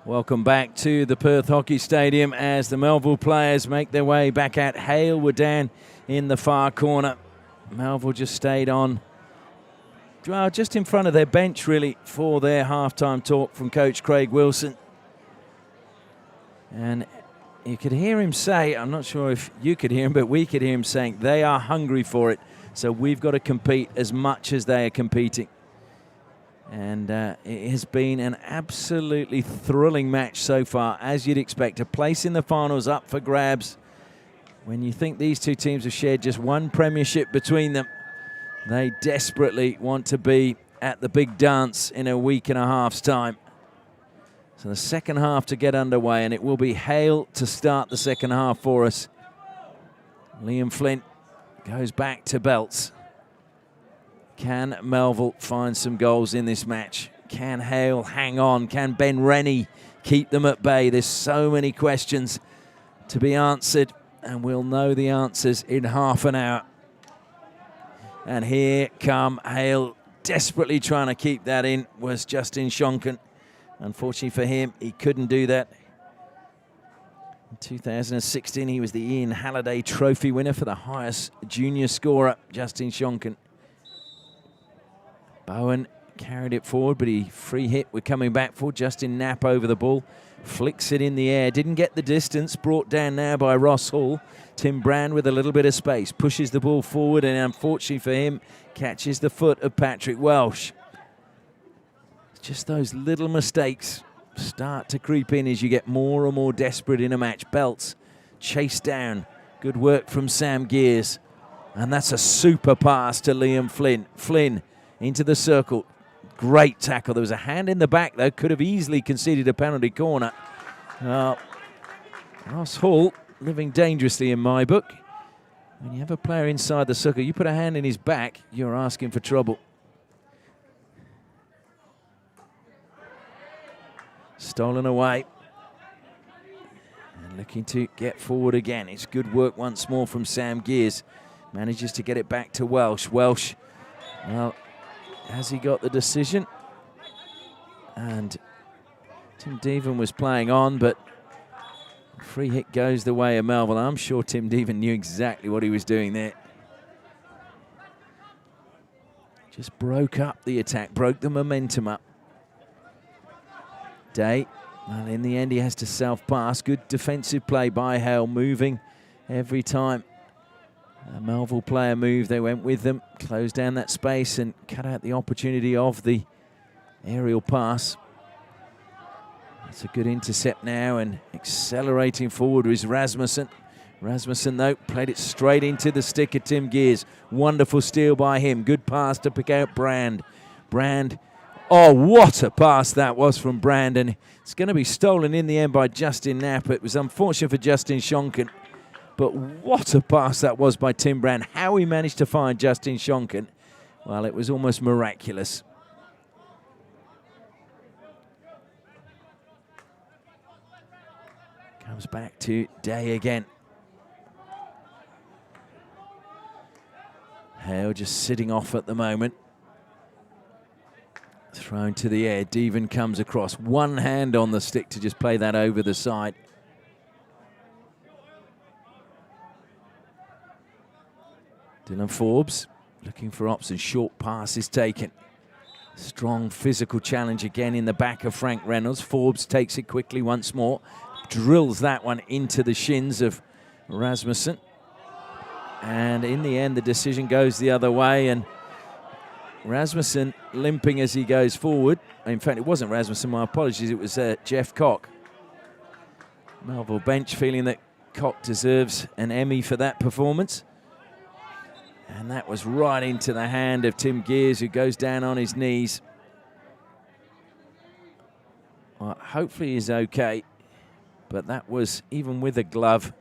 Welcome back to the Perth Hockey Stadium as the Melville players make their way back out. Hale were down in the far corner. Melville just stayed on, well, just in front of their bench, really, for their halftime talk from Coach Craig Wilson. And you could hear him say, I'm not sure if you could hear him, but we could hear him saying, they are hungry for it, so we've got to compete as much as they are competing. And it has been an absolutely thrilling match so far, as you'd expect. A place in the finals up for grabs. When you think these two teams have shared just one premiership between them, they desperately want to be at the big dance in a week and a half's time. So the second half to get underway, and it will be Hale to start the second half for us. Liam Flynn goes back to belts. Can Melville find some goals in this match? Can Hale hang on? Can Ben Rennie keep them at bay? There's so many questions to be answered, and we'll know the answers in half an hour. And here come Hale, desperately trying to keep that in, was Justin Shonken. Unfortunately for him, he couldn't do that. In 2016, he was the Ian Halliday Trophy winner for the highest junior scorer, Justin Shonken. Bowen carried it forward, but he free hit. We're coming back for Justin Knapp over the ball. Flicks it in the air. Didn't get the distance. Brought down now by Ross Hall. Tim Brand with a little bit of space. Pushes the ball forward, and unfortunately for him, catches the foot of Patrick Welsh. Just those little mistakes start to creep in as you get more and more desperate in a match. Belts chased down. Good work from Sam Gears. And that's a super pass to Liam Flynn. Flynn into the circle. Great tackle. There was a hand in the back, though. Could have easily conceded a penalty corner. Ross Hall living dangerously in my book. When you have a player inside the circle, you put a hand in his back, you're asking for trouble. Stolen away. And looking to get forward again. It's good work once more from Sam Gears. Manages to get it back to Welsh. Welsh, well, has he got the decision? And Tim Deven was playing on, but free hit goes the way of Melville. I'm sure Tim Deven knew exactly what he was doing there. Just broke up the attack, broke the momentum up. Day, well, in the end he has to self-pass. Good defensive play by Hale, moving every time a Melville player moved, they went with them, closed down that space and cut out the opportunity of the aerial pass. That's a good intercept now, and accelerating forward is Rasmussen. Rasmussen, though, played it straight into the stick of Tim Gears. Wonderful steal by him. Good pass to pick out Brand. Brand, oh, what a pass that was from Brand, and it's going to be stolen in the end by Justin Knapp. It was unfortunate for Justin Shonken. But what a pass that was by Tim Brand. How he managed to find Justin Shonken, well, it was almost miraculous. Comes back to Day again. Hale just sitting off at the moment. Thrown to the air. Deven comes across. One hand on the stick to just play that over the side. Dylan Forbes looking for options. Short pass is taken. Strong physical challenge again in the back of Frank Reynolds. Forbes takes it quickly once more. Drills that one into the shins of Rasmussen. And in the end, the decision goes the other way. And Rasmussen limping as he goes forward. In fact, it wasn't Rasmussen, my apologies. It was Jeff Cock. Melville bench feeling that Cock deserves an Emmy for that performance. And that was right into the hand of Tim Gears, who goes down on his knees. Well, hopefully he's okay. But that was, even with a glove,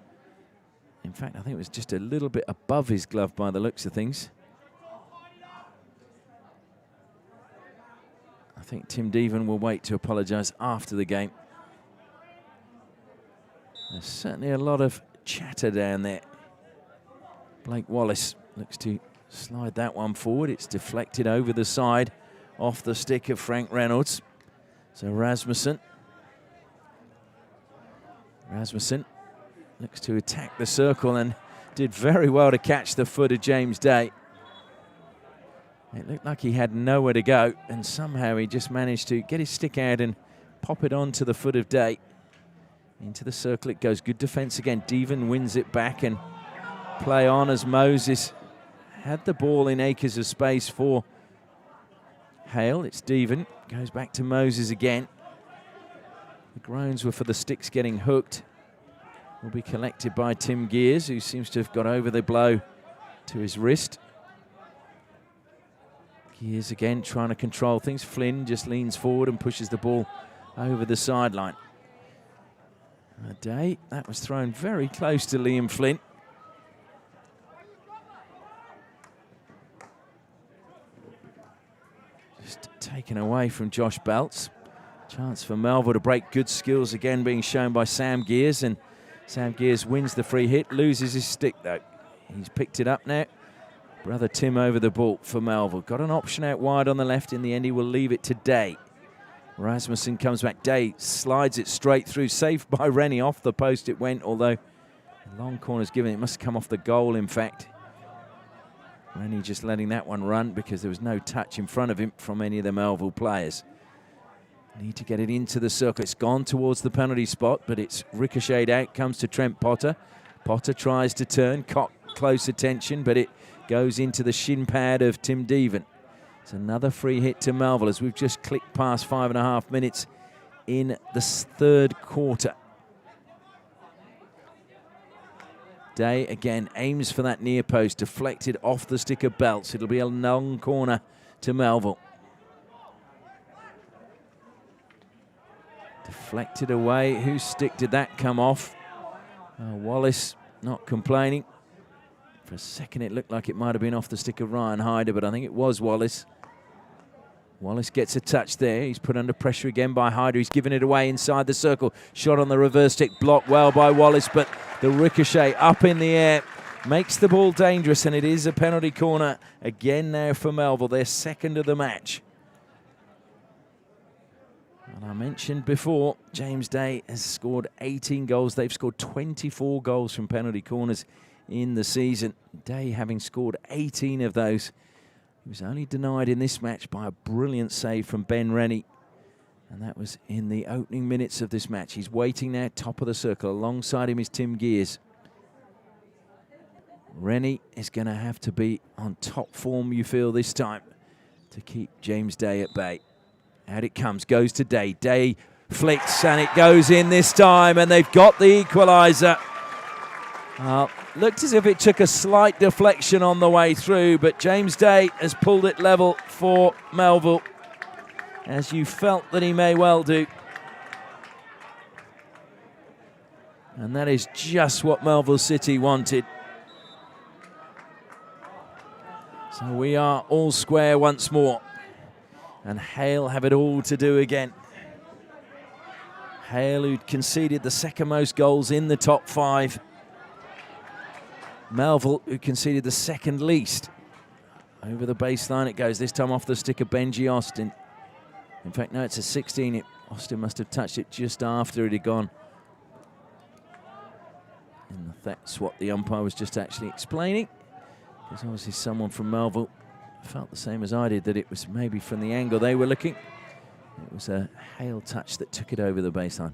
in fact, I think it was just a little bit above his glove by the looks of things. I think Tim Deven will wait to apologise after the game. There's certainly a lot of chatter down there. Blake Wallace looks to slide that one forward. It's deflected over the side off the stick of Frank Reynolds. So Rasmussen Rasmussen looks to attack the circle and did very well to catch the foot of James Day. It looked like he had nowhere to go, and somehow he just managed to get his stick out and pop it onto the foot of Day. Into the circle it goes. Good defense again. Deven wins it back and play on as Moses had the ball in acres of space for Hale. It's Deven. Goes back to Moses again. The groans were for the sticks getting hooked. Will be collected by Tim Gears, who seems to have got over the blow to his wrist. Gears again trying to control things. Flynn just leans forward and pushes the ball over the sideline. Day, that was thrown very close to Liam Flynn. Just taken away from Josh Belts. Chance for Melville to break. Good skills again being shown by Sam Gears, and Sam Gears wins the free hit, loses his stick though. He's picked it up now. Brother Tim over the ball for Melville. Got an option out wide on the left. In the end, he will leave it to Day. Rasmussen comes back. Day slides it straight through. Saved by Rennie. Off the post it went, although the long corner's given. It must have come off the goal, in fact. Rennie just letting that one run because there was no touch in front of him from any of the Melville players. Need to get it into the circle. It's gone towards the penalty spot, but it's ricocheted out. Comes to Trent Potter. Potter tries to turn. Caught close attention, but it goes into the shin pad of Tim Deven. It's another free hit to Melville as we've just clicked past 5.5 minutes in the third quarter. Day again aims for that near post, deflected off the stick of Belts. It'll be a long corner to Melville. Deflected away. Whose stick did that come off? Wallace not complaining. For a second it looked like it might have been off the stick of Ryan Hyder, but I think it was Wallace. Wallace gets a touch there. He's put under pressure again by Hyder. He's given it away inside the circle. Shot on the reverse stick, blocked well by Wallace, but the ricochet up in the air makes the ball dangerous, and it is a penalty corner again now for Melville, their second of the match. And I mentioned before, James Day has scored 18 goals. They've scored 24 goals from penalty corners in the season. Day having scored 18 of those. He was only denied in this match by a brilliant save from Ben Rennie. And that was in the opening minutes of this match. He's waiting now, top of the circle. Alongside him is Tim Gears. Rennie is going to have to be on top form, you feel, this time to keep James Day at bay. Out it comes, goes to Day. Day flicks and it goes in this time, and they've got the equaliser. Looked as if it took a slight deflection on the way through, but James Day has pulled it level for Melville, as you felt that he may well do. And that is just what Melville City wanted. So we are all square once more. And Hale have it all to do again. Hale, who'd conceded the second most goals in the top 5. Melville, who conceded the second least. Over the baseline it goes, this time off the stick of Benji Austin. In fact, no, it's a 16. Austin must have touched it just after it had gone. And that's what the umpire was just actually explaining. Because obviously someone from Melville felt the same as I did, that it was maybe from the angle they were looking. It was a Hale touch that took it over the baseline.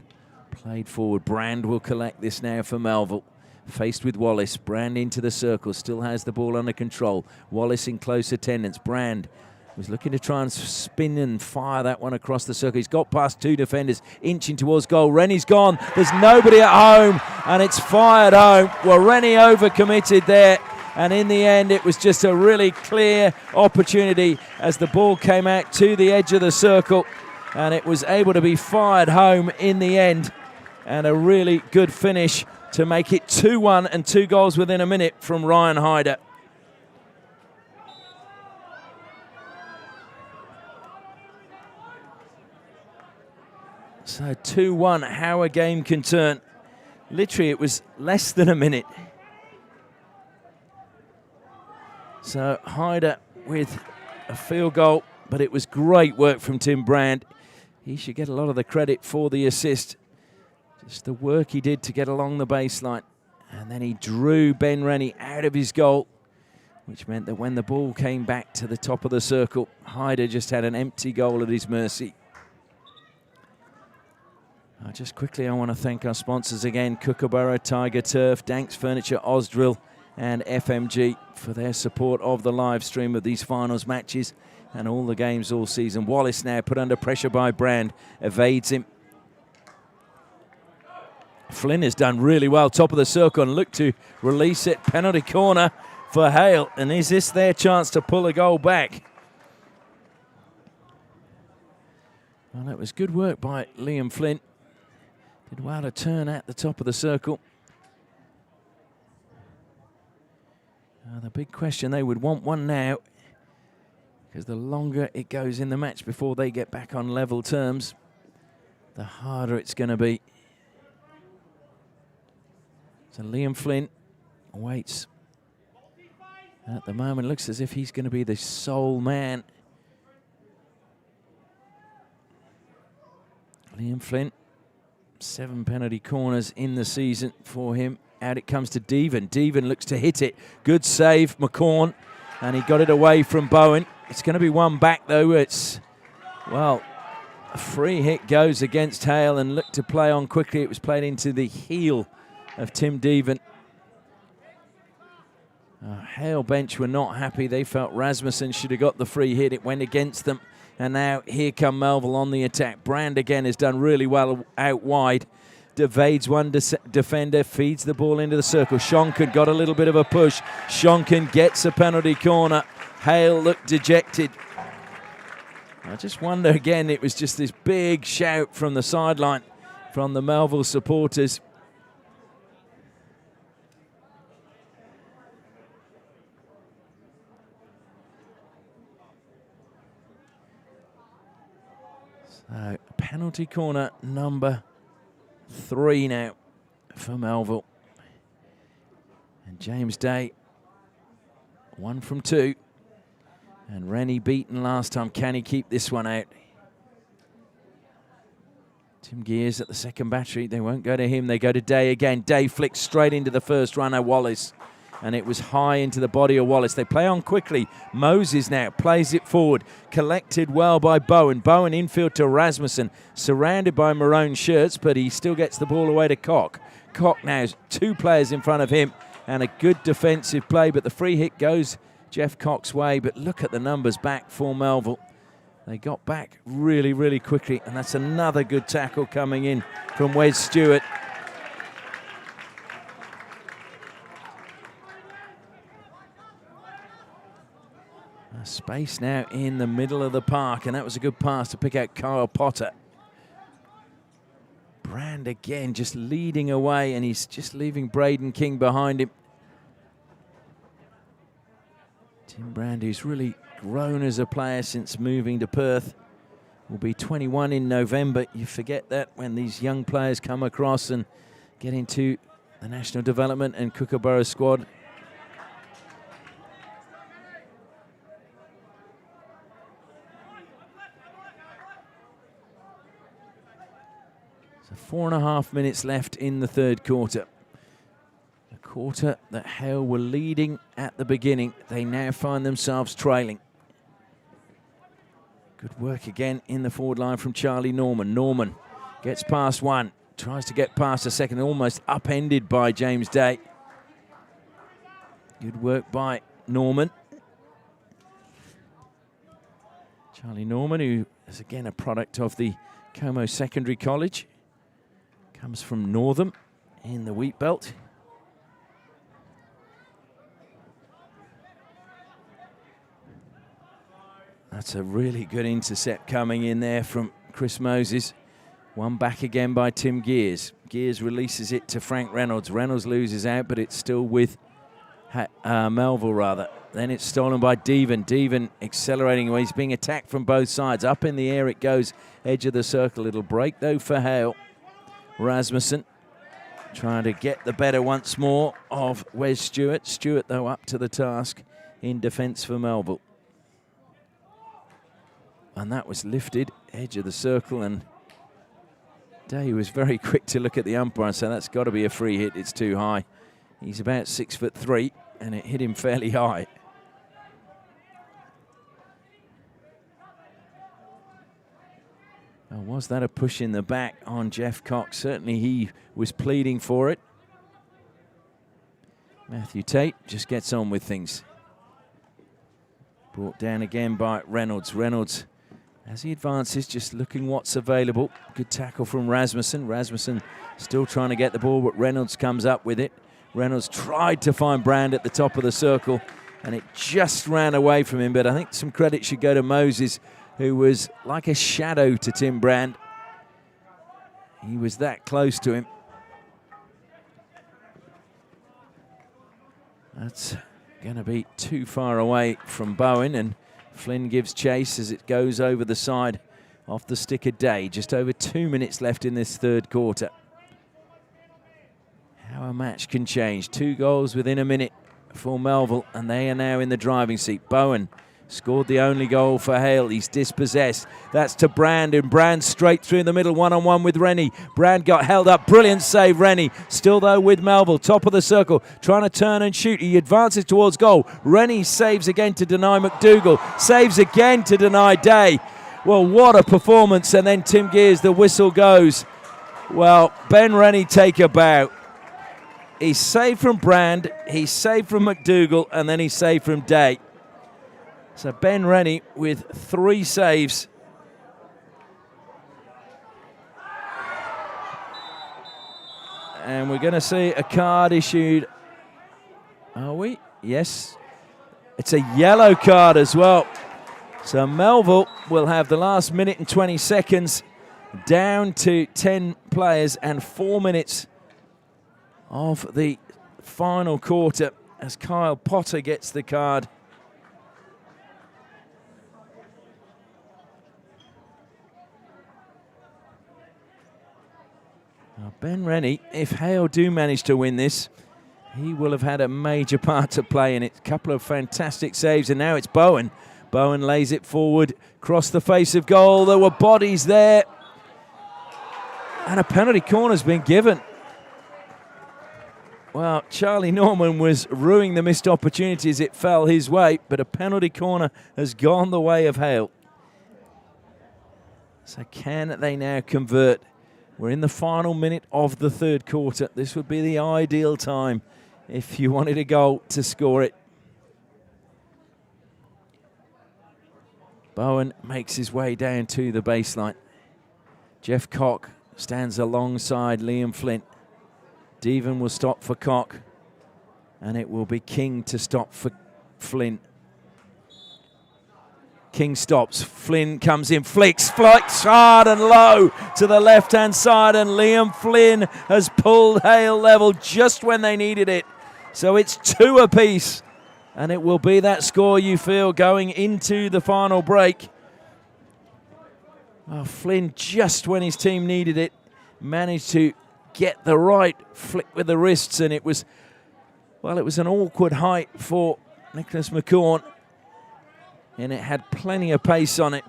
Played forward. Brand will collect this now for Melville. Faced with Wallace. Brand into the circle. Still has the ball under control. Wallace in close attendance. Brand was looking to try and spin and fire that one across the circle. He's got past 2 defenders, inching towards goal. Rennie's gone. There's nobody at home, and it's fired home. Well, Rennie overcommitted there. And in the end, it was just a really clear opportunity as the ball came out to the edge of the circle. And it was able to be fired home in the end. And a really good finish to make it 2-1 and 2 goals within a minute from Ryan Hyder. So 2-1, how a game can turn. Literally, it was less than a minute. So Hyder with a field goal, but it was great work from Tim Brand. He should get a lot of the credit for the assist. Just the work he did to get along the baseline. And then he drew Ben Rennie out of his goal, which meant that when the ball came back to the top of the circle, Hyder just had an empty goal at his mercy. Just quickly, I want to thank our sponsors again, Kookaburra, Tiger Turf, Danks Furniture, Osdrill, and FMG for their support of the live stream of these finals matches and all the games all season. Wallace now put under pressure by Brand, evades him. Flynn has done really well, top of the circle, and looked to release it. Penalty corner for Hale, and is this their chance to pull a goal back? Well, that was good work by Liam Flynn. Did well to turn at the top of the circle. The big question, they would want one now, because the longer it goes in the match before they get back on level terms, the harder it's going to be. So Liam Flynn waits. At the moment, it looks as if he's going to be the sole man. Liam Flynn, 7 penalty corners in the season for him. Out it comes to Deven. Deven looks to hit it. Good save, McCorn. And he got it away from Bowen. It's going to be one back, though. It's, well, a free hit goes against Hale and looked to play on quickly. It was played into the heel of Tim Deven. Hale bench were not happy. They felt Rasmussen should have got the free hit. It went against them. And now here come Melville on the attack. Brand again has done really well out wide. Evades one defender, feeds the ball into the circle. Shonkin got a little bit of a push. Shonkin gets a penalty corner. Hale looked dejected. I just wonder again, it was just this big shout from the sideline from the Melville supporters. So penalty corner number 3 now for Melville. And James Day, 1 from 2. And Rennie beaten last time. Can he keep this one out? Tim Gears at the second battery. They won't go to him. They go to Day again. Day flicks straight into the first runner, Wallace. And it was high into the body of Wallace. They play on quickly. Moses now plays it forward. Collected well by Bowen. Bowen infield to Rasmussen. Surrounded by maroon shirts, but he still gets the ball away to Koch. Koch now has 2 players in front of him and a good defensive play, but the free hit goes Jeff Koch's way. But look at the numbers back for Melville. They got back really, really quickly, and that's another good tackle coming in from Wes Stewart. Space now in the middle of the park, and that was a good pass to pick out Kyle Potter. Brand again just leading away, and he's just leaving Braden King behind him. Tim Brand, who's really grown as a player since moving to Perth, will be 21 in November. You forget that when these young players come across and get into the national development and Kookaburra squad. So 4.5 minutes left in the third quarter. A quarter that Hale were leading at the beginning. They now find themselves trailing. Good work again in the forward line from Charlie Norman. Norman gets past one, tries to get past a second, almost upended by James Day. Good work by Norman. Charlie Norman, who is again a product of the Como Secondary College, comes from Northam in the wheat belt. That's a really good intercept coming in there from Chris Moses. One back again by Tim Gears. Gears releases it to Frank Reynolds. Reynolds loses out, but it's still with Melville, rather. Then it's stolen by Deven. Deven accelerating away. He's being attacked from both sides. Up in the air it goes, edge of the circle. It'll break, though, for Hale. Rasmussen trying to get the better once more of Wes Stewart. Stewart, though, up to the task in defence for Melville. And that was lifted, edge of the circle, and Day was very quick to look at the umpire and say that's got to be a free hit, it's too high. He's about 6'3", and it hit him fairly high. Oh, was that a push in the back on Jeff Cox? Certainly he was pleading for it. Matthew Tate just gets on with things. Brought down again by Reynolds. Reynolds, as he advances, just looking what's available. Good tackle from Rasmussen. Rasmussen still trying to get the ball, but Reynolds comes up with it. Reynolds tried to find Brand at the top of the circle, and it just ran away from him. But I think some credit should go to Moses, who was like a shadow to Tim Brand. He was that close to him. That's going to be too far away from Bowen, and Flynn gives chase as it goes over the side off the stick of Day. Just over 2 minutes left in this third quarter. How a match can change. 2 goals within a minute for Melville, and they are now in the driving seat. Bowen scored the only goal for Hale. He's dispossessed. That's to Brand, and Brand straight through the middle, one-on-one with Rennie. Brand got held up. Brilliant save, Rennie. Still, though, with Melville. Top of the circle, trying to turn and shoot. He advances towards goal. Rennie saves again to deny McDougall. Saves again to deny Day. Well, what a performance. And then Tim Gears, the whistle goes. Well, Ben Rennie take a bow. He's saved from Brand, he's saved from McDougall, and then he's saved from Day. So Ben Rennie with 3 saves. And we're going to see a card issued. Are we? Yes. It's a yellow card as well. So Melville will have the last minute and 20 seconds down to 10 players and 4 minutes of the final quarter as Kyle Potter gets the card. Now Ben Rennie, if Hale do manage to win this, he will have had a major part to play in it. A couple of fantastic saves, and now it's Bowen. Bowen lays it forward, across the face of goal. There were bodies there, and a penalty corner's been given. Well, Charlie Norman was ruining the missed opportunities. It fell his way, but a penalty corner has gone the way of Hale. So can they now convert? We're in the final minute of the third quarter. This would be the ideal time if you wanted a goal to score it. Bowen makes his way down to the baseline. Jeff Cock stands alongside Liam Flynn. Devon will stop for Cock, and it will be King to stop for Flynn. King stops, Flynn comes in, flicks hard and low to the left-hand side, and Liam Flynn has pulled Hale level just when they needed it. So it's 2 apiece, and it will be that score you feel going into the final break. Oh, Flynn, just when his team needed it, managed to get the right flick with the wrists, and it was, well, it was an awkward height for Nicholas McCorn, and it had plenty of pace on it.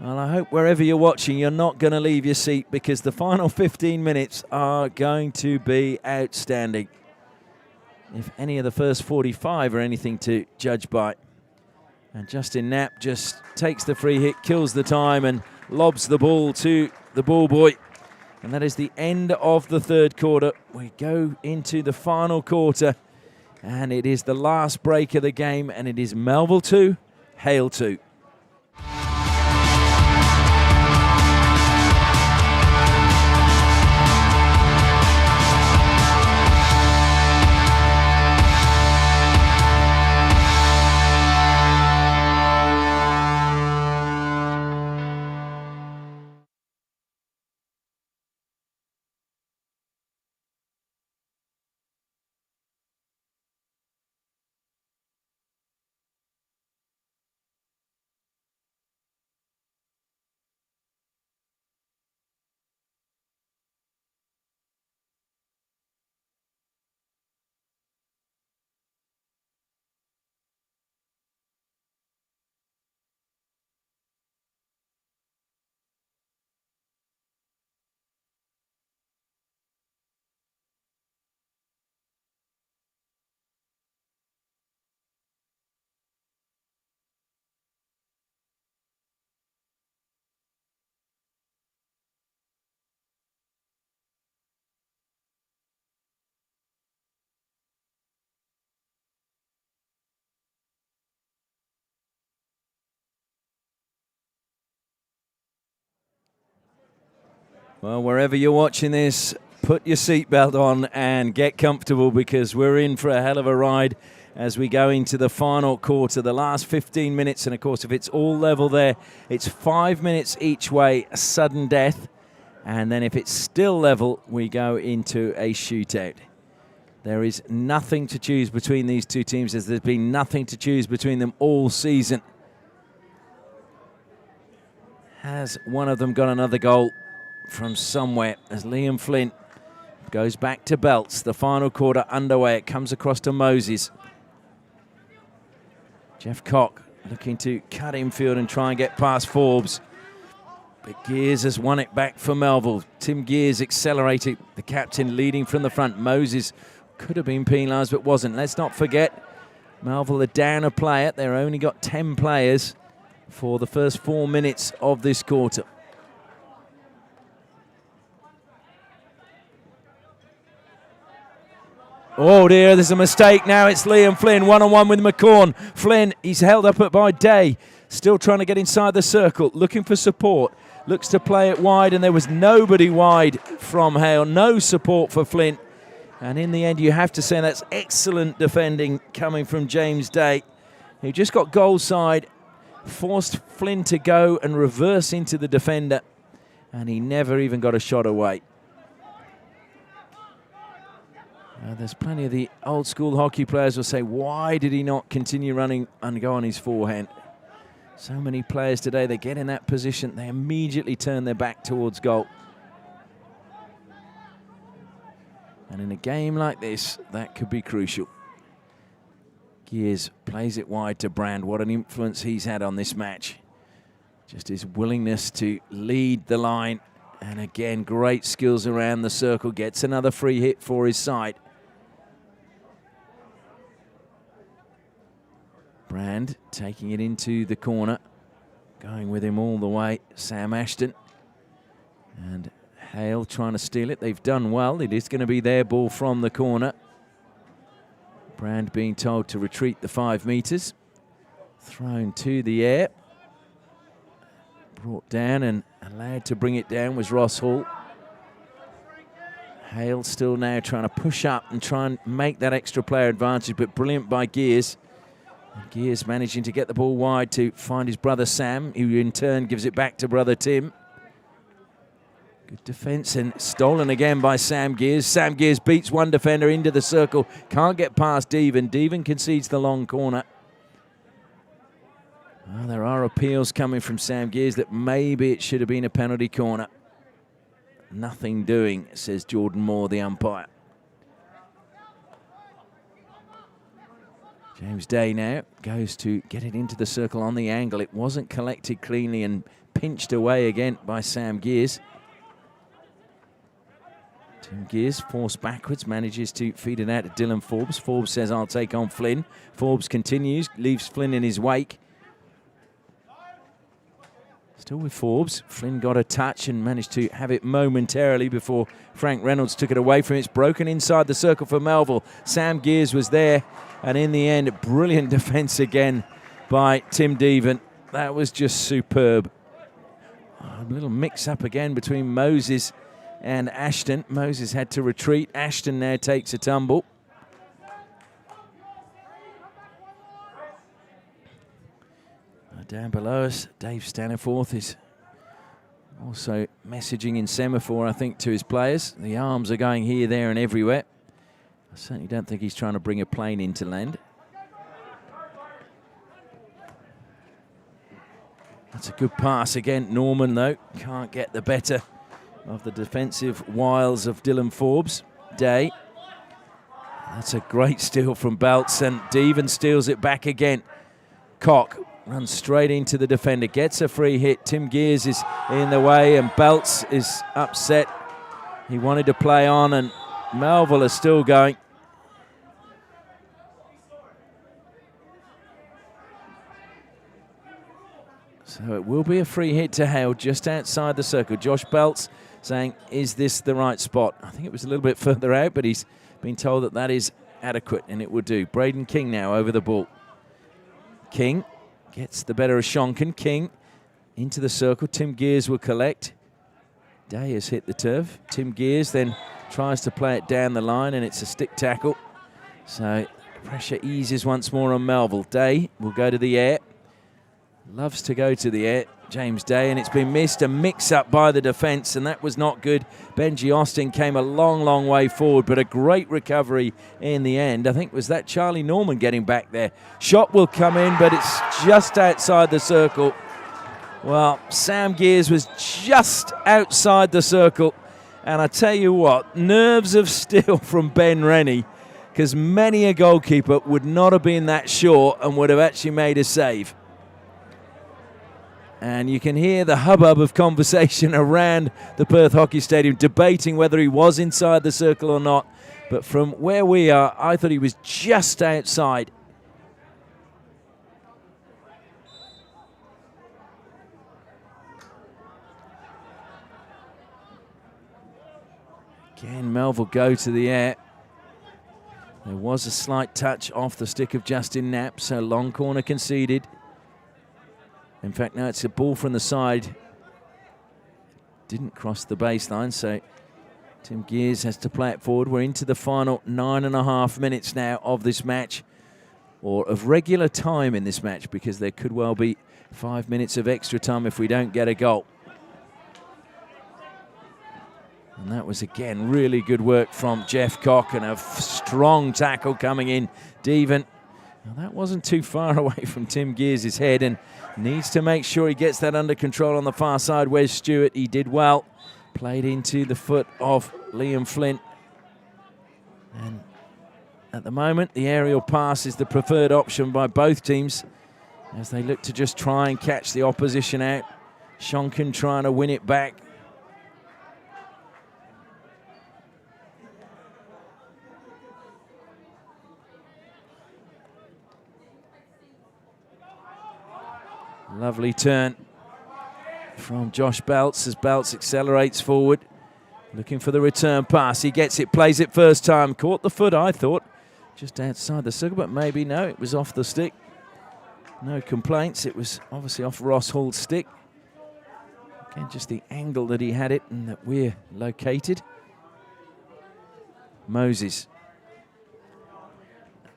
Well, I hope wherever you're watching, you're not going to leave your seat, because the final 15 minutes are going to be outstanding. If any of the first 45 are anything to judge by. And Justin Knapp just takes the free hit, kills the time, and lobs the ball to the ball boy. And that is the end of the third quarter. We go into the final quarter, and it is the last break of the game, and it is Melville 2, Hale 2. Well, wherever you're watching this, put your seatbelt on and get comfortable, because we're in for a hell of a ride as we go into the final quarter, the last 15 minutes. And, of course, if it's all level there, it's 5 minutes each way, a sudden death. And then if it's still level, we go into a shootout. There is nothing to choose between these two teams, as there's been nothing to choose between them all season. Has one of them got another goal from somewhere, as Liam Flynn goes back to Belts? The final quarter underway. It comes across to Moses. Jeff Cock looking to cut infield and try and get past Forbes. But Gears has won it back for Melville. Tim Gears accelerating, the captain leading from the front. Moses could have been penalised but wasn't. Let's not forget, Melville are down a player. They've only got 10 players for the first 4 minutes of this quarter. Oh dear, there's a mistake now. It's Liam Flynn, one-on-one with McCorn. Flynn, he's held up by Day. Still trying to get inside the circle, looking for support. Looks to play it wide, and there was nobody wide from Hale. No support for Flynn. And in the end, you have to say that's excellent defending coming from James Day, who just got goal side, forced Flynn to go and reverse into the defender, and he never even got a shot away. There's plenty of the old school hockey players will say, why did he not continue running and go on his forehand? So many players today, they get in that position, they immediately turn their back towards goal. And in a game like this, that could be crucial. Gears plays it wide to Brand. What an influence he's had on this match. Just his willingness to lead the line. And again, great skills around the circle. Gets another free hit for his side. Brand taking it into the corner. Going with him all the way, Sam Ashton. And Hale trying to steal it. They've done well. It is going to be their ball from the corner. Brand being told to retreat the 5 metres. Thrown to the air. Brought down and allowed to bring it down was Ross Hall. Hale still now trying to push up and try and make that extra player advantage, but brilliant by Gears. And Gears managing to get the ball wide to find his brother Sam, who in turn gives it back to brother Tim. Good defence and stolen again by Sam Gears. Sam Gears beats one defender into the circle. Can't get past Deven. Deven concedes the long corner. Well, there are appeals coming from Sam Gears that maybe it should have been a penalty corner. Nothing doing, says Jordan Moore, the umpire. James Day now goes to get it into the circle on the angle. It wasn't collected cleanly and pinched away again by Sam Gears. Tim Gears forced backwards, manages to feed it out to Dylan Forbes. Forbes says, I'll take on Flynn. Forbes continues, leaves Flynn in his wake. Still with Forbes. Flynn got a touch and managed to have it momentarily before Frank Reynolds took it away from him. It's broken inside the circle for Melville. Sam Gears was there, and in the end, brilliant defence again by Tim Deven. That was just superb. A little mix-up again between Moses and Ashton. Moses had to retreat. Ashton now takes a tumble. Down below us, Dave Staniforth is also messaging in semaphore, I think, to his players. The arms are going here, there and everywhere. I certainly don't think he's trying to bring a plane into land. That's a good pass again. Norman, though, can't get the better of the defensive wiles of Dylan Forbes. Day. That's a great steal from Belts, and Deven steals it back again. Cock runs straight into the defender, gets a free hit. Tim Gears is in the way, and Belts is upset. He wanted to play on, and Melville is still going. So it will be a free hit to Hale just outside the circle. Josh Belts saying, is this the right spot? I think it was a little bit further out, but he's been told that that is adequate, and it will do. Braden King now over the ball. King gets the better of Shonkin. King into the circle. Tim Gears will collect. Day has hit the turf. Tim Gears then tries to play it down the line, and it's a stick tackle. So pressure eases once more on Melville. Day will go to the air. Loves to go to the air, James Day, and it's been missed. A mix-up by the defence, and that was not good. Benji Austin came a long, long way forward, but a great recovery in the end. I think was that Charlie Norman getting back there. Shot will come in, but it's just outside the circle. Well, Sam Gears was just outside the circle. And I tell you what, nerves of steel from Ben Rennie, because many a goalkeeper would not have been that sure and would have actually made a save. And you can hear the hubbub of conversation around the Perth Hockey Stadium, debating whether he was inside the circle or not. But from where we are, I thought he was just outside. Again, Melville go to the air. There was a slight touch off the stick of Justin Knapp, so long corner conceded. In fact, now it's a ball from the side. Didn't cross the baseline, so Tim Gears has to play it forward. We're into the final 9.5 minutes now of this match, or of regular time in this match, because there could well be 5 minutes of extra time if we don't get a goal. And that was, again, really good work from Jeff Cock, and a strong tackle coming in. Deven, now that wasn't too far away from Tim Gears' head, and needs to make sure he gets that under control on the far side. Where's Stewart? He did well. Played into the foot of Liam Flynn. And at the moment, the aerial pass is the preferred option by both teams as they look to just try and catch the opposition out. Shonkin trying to win it back. Lovely turn from Josh Belts as Belts accelerates forward, looking for the return pass. He gets it, plays it first time. Caught the foot, I thought, just outside the circle, but maybe no, it was off the stick. No complaints, it was obviously off Ross Hall's stick. Again, just the angle that he had it and that we're located. Moses.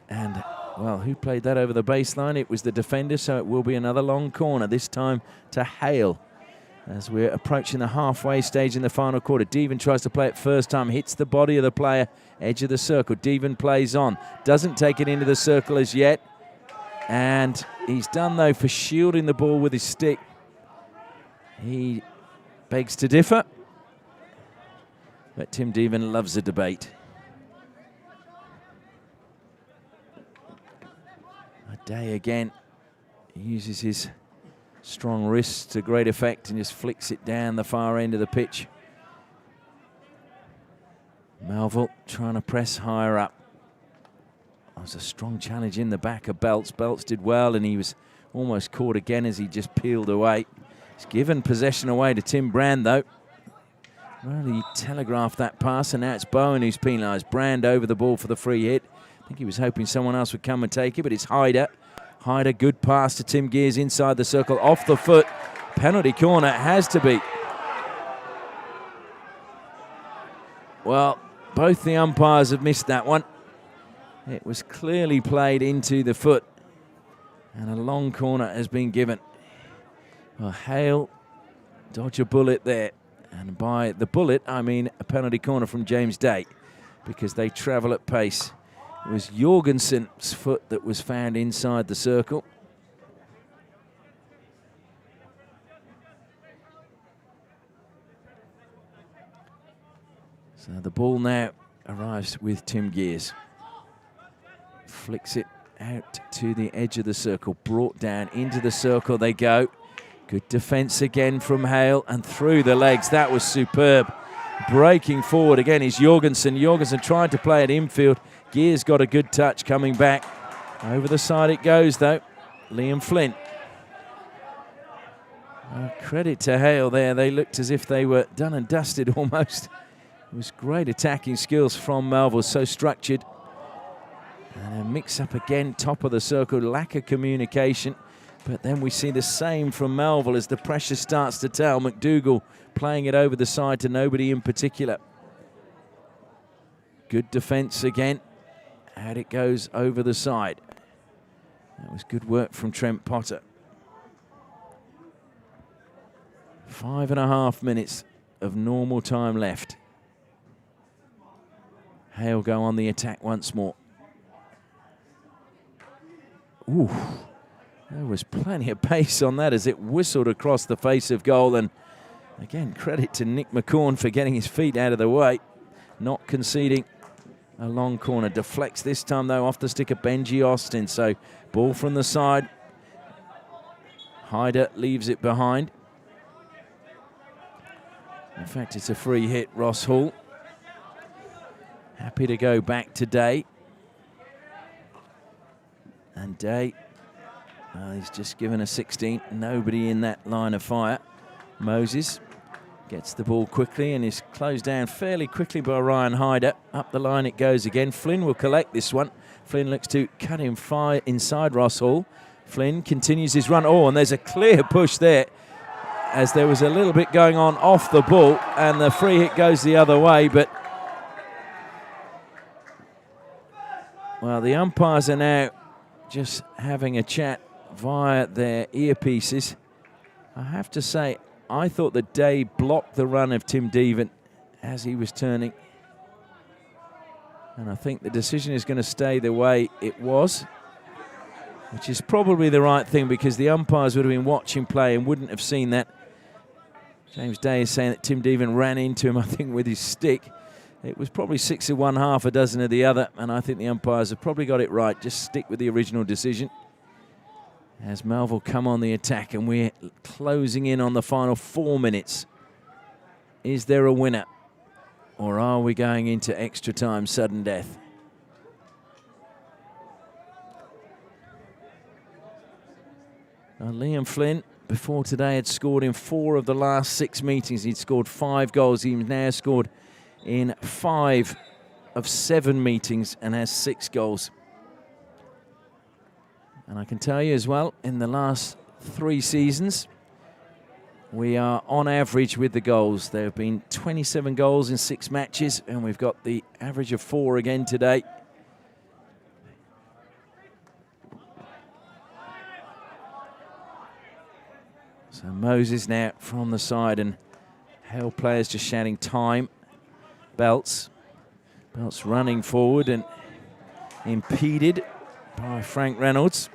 And well, who played that over the baseline? It was the defender, so it will be another long corner, this time to Hale. As we're approaching the halfway stage in the final quarter. Deven tries to play it first time, hits the body of the player, edge of the circle. Deven plays on, doesn't take it into the circle as yet. And he's done, though, for shielding the ball with his stick. He begs to differ. But Tim Deven loves a debate. Day again, he uses his strong wrists to great effect and just flicks it down the far end of the pitch. Melville trying to press higher up. That was a strong challenge in the back of Belts. Belts did well, and he was almost caught again as he just peeled away. He's given possession away to Tim Brand, though. Well, he telegraphed that pass, and now it's Bowen who's penalised. Brand over the ball for the free hit. I think he was hoping someone else would come and take it, but it's Hyder. Hyder, good pass to Tim Gears inside the circle, off the foot. Penalty corner has to be. Well, both the umpires have missed that one. It was clearly played into the foot, and a long corner has been given. Well, Hale dodge a bullet there, and by the bullet, I mean a penalty corner from James Day, because they travel at pace. It was Jorgensen's foot that was found inside the circle. So the ball now arrives with Tim Gears. Flicks it out to the edge of the circle. Brought down into the circle they go. Good defence again from Hale and through the legs. That was superb. Breaking forward again is Jorgensen. Jorgensen tried to play it infield. Gears got a good touch coming back. Over the side it goes, though. Liam Flynn. Credit to Hale there. They looked as if they were done and dusted almost. It was great attacking skills from Melville, so structured. And a mix-up again, top of the circle, lack of communication. But then we see the same from Melville as the pressure starts to tell. McDougall playing it over the side to nobody in particular. Good defence again. And it goes over the side. That was good work from Trent Potter. 5.5 minutes of normal time left. Hale go on the attack once more. Ooh, there was plenty of pace on that as it whistled across the face of goal. And again, credit to Nick McCorn for getting his feet out of the way, not conceding a long corner. Deflects this time, though, off the stick of Benji Austin. So ball from the side. Hyder leaves it behind. In fact, it's a free hit, Ross Hall. Happy to go back to Day. And Day, he's just given a 16. Nobody in that line of fire. Moses gets the ball quickly and is closed down fairly quickly by Ryan Hyder. Up the line it goes again. Flynn will collect this one. Flynn looks to cut him far inside Ross Hall. Flynn continues his run. Oh, and there's a clear push there, as there was a little bit going on off the ball, and the free hit goes the other way. But, well, the umpires are now just having a chat via their earpieces. I have to say, I thought that Day blocked the run of Tim Deven as he was turning. And I think the decision is going to stay the way it was, which is probably the right thing, because the umpires would have been watching play and wouldn't have seen that. James Day is saying that Tim Deven ran into him, I think, with his stick. It was probably 6 of one, half a dozen of the other, and I think the umpires have probably got it right. Just stick with the original decision. As Melville come on the attack, and we're closing in on the final 4 minutes. Is there a winner, or are we going into extra time, sudden death? Liam Flynn, before today, had scored in 4 of the last 6 meetings. He'd scored 5 goals. He's now scored in 5 of 7 meetings and has 6 goals. And I can tell you as well, in the last 3 seasons, we are on average with the goals. There have been 27 goals in 6 matches, and we've got the average of 4 again today. So Moses now from the side, and Hale players just shouting time. Belts running forward and impeded by Frank Reynolds.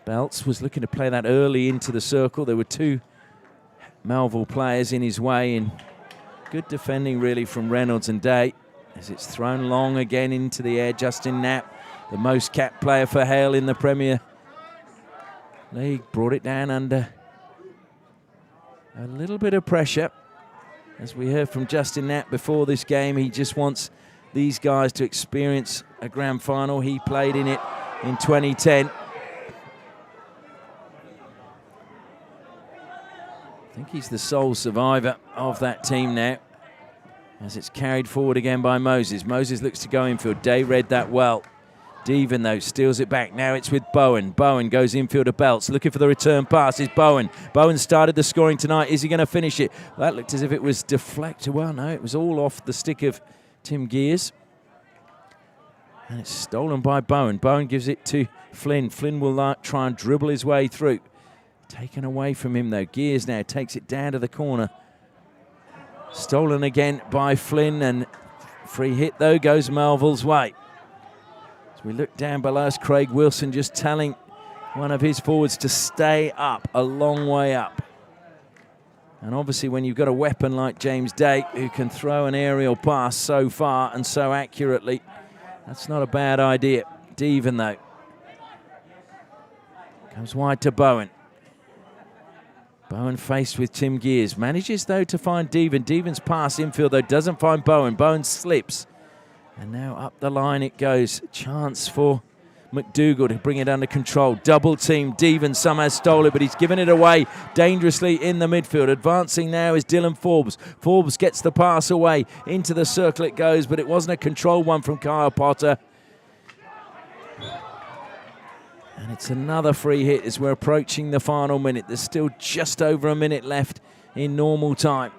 Belts was looking to play that early into the circle. There were 2 Melville players in his way, and good defending really from Reynolds and Day, as it's thrown long again into the air. Justin Knapp, the most capped player for Hale in the Premier League, brought it down under a little bit of pressure. As we heard from Justin Knapp before this game, he just wants these guys to experience a grand final. He played in it in 2010. I think he's the sole survivor of that team now, as it's carried forward again by Moses. Moses looks to go infield. Day read that well. Deven, though, steals it back. Now it's with Bowen. Bowen goes infield to Belts. Looking for the return pass is Bowen. Bowen started the scoring tonight. Is he going to finish it? Well, that looked as if it was deflected. Well, no, it was all off the stick of Tim Gears. And it's stolen by Bowen. Bowen gives it to Flynn. Flynn will try and dribble his way through. Taken away from him, though. Gears now takes it down to the corner. Stolen again by Flynn, and free hit, though, goes Melville's way. We look down below us, Craig Wilson just telling one of his forwards to stay up, a long way up. And obviously when you've got a weapon like James Day, who can throw an aerial pass so far and so accurately, that's not a bad idea. Deven, though, comes wide to Bowen. Bowen faced with Tim Gears. Manages, though, to find Deven. Deven's pass infield, though, doesn't find Bowen. Bowen slips. And now up the line it goes. Chance for McDougall to bring it under control. Double team. Deven somehow stole it, but he's given it away dangerously in the midfield. Advancing now is Dylan Forbes. Forbes gets the pass away. Into the circle it goes, but it wasn't a controlled one from Kyle Potter. And it's another free hit as we're approaching the final minute. There's still just over a minute left in normal time.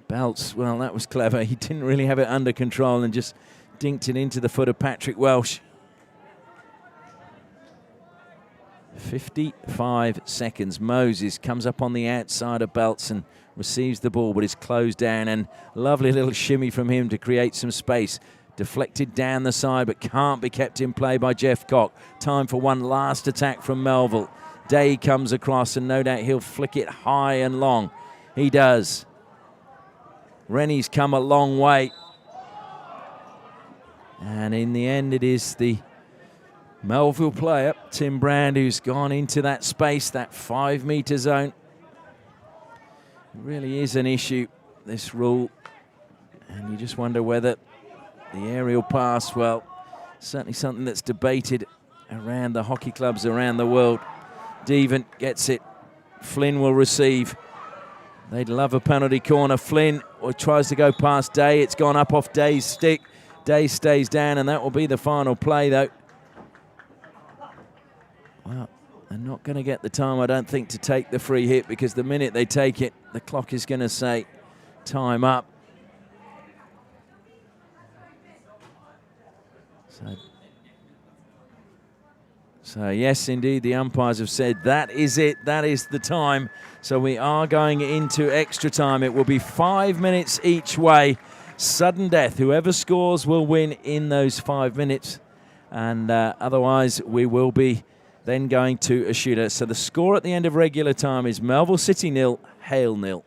Belts, well, that was clever. He didn't really have it under control and just dinked it into the foot of Patrick Welsh. 55 seconds. Moses comes up on the outside of Belts and receives the ball, but is closed down. And lovely little shimmy from him to create some space. Deflected down the side, but can't be kept in play by Jeff Cock. Time for one last attack from Melville. Day comes across, and no doubt he'll flick it high and long. He does. Rennie's come a long way. And in the end, it is the Melville player, Tim Brand, who's gone into that space, that 5-metre zone. It really is an issue, this rule. And you just wonder whether the aerial pass, well, certainly something that's debated around the hockey clubs around the world. Devon gets it. Flynn will receive. They'd love a penalty corner. Flynn tries to go past Day. It's gone up off Day's stick. Day stays down, and that will be the final play, though. Well, they're not going to get the time, I don't think, to take the free hit, because the minute they take it, the clock is going to say time up. So yes, indeed, the umpires have said that is it, that is the time. So we are going into extra time. It will be 5 minutes each way. Sudden death. Whoever scores will win in those 5 minutes. And otherwise, we will be then going to a shootout. So the score at the end of regular time is Melville City 0, Hale 0.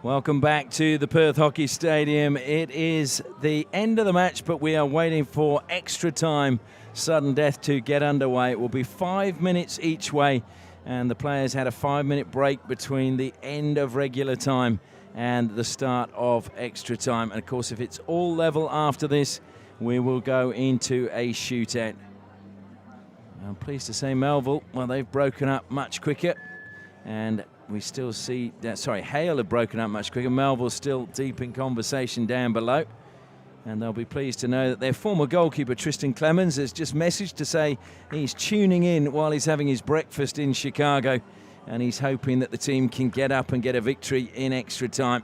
Welcome back to the Perth Hockey Stadium. It is the end of the match, but we are waiting for extra time, sudden death, to get underway. It will be 5 minutes each way, and the players had a 5-minute break between the end of regular time and the start of extra time. And of course, if it's all level after this, we will go into a shootout. I'm pleased to say Melville, well, they've broken up much quicker, and we still see that, Hale have broken up much quicker. Melville's still deep in conversation down below. And they'll be pleased to know that their former goalkeeper, Tristan Clemens, has just messaged to say he's tuning in while he's having his breakfast in Chicago. And he's hoping that the team can get up and get a victory in extra time.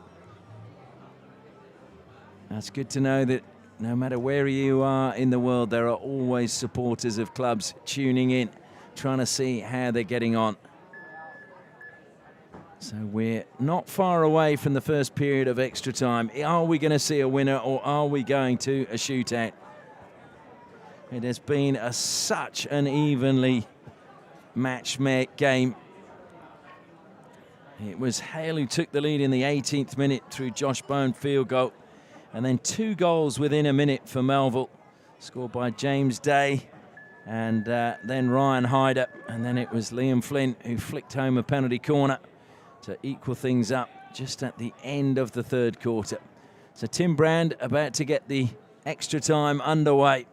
That's good to know that no matter where you are in the world, there are always supporters of clubs tuning in, trying to see how they're getting on. So we're not far away from the first period of extra time. Are we going to see a winner, or are we going to a shootout? It has been such an evenly matched game. It was Hale who took the lead in the 18th minute through Josh Bone field goal. And then 2 goals within a minute for Melville, scored by James Day and then Ryan Hyder. And then it was Liam Flynn who flicked home a penalty corner to equal things up just at the end of the third quarter. So Tim Brand about to get the extra time underway.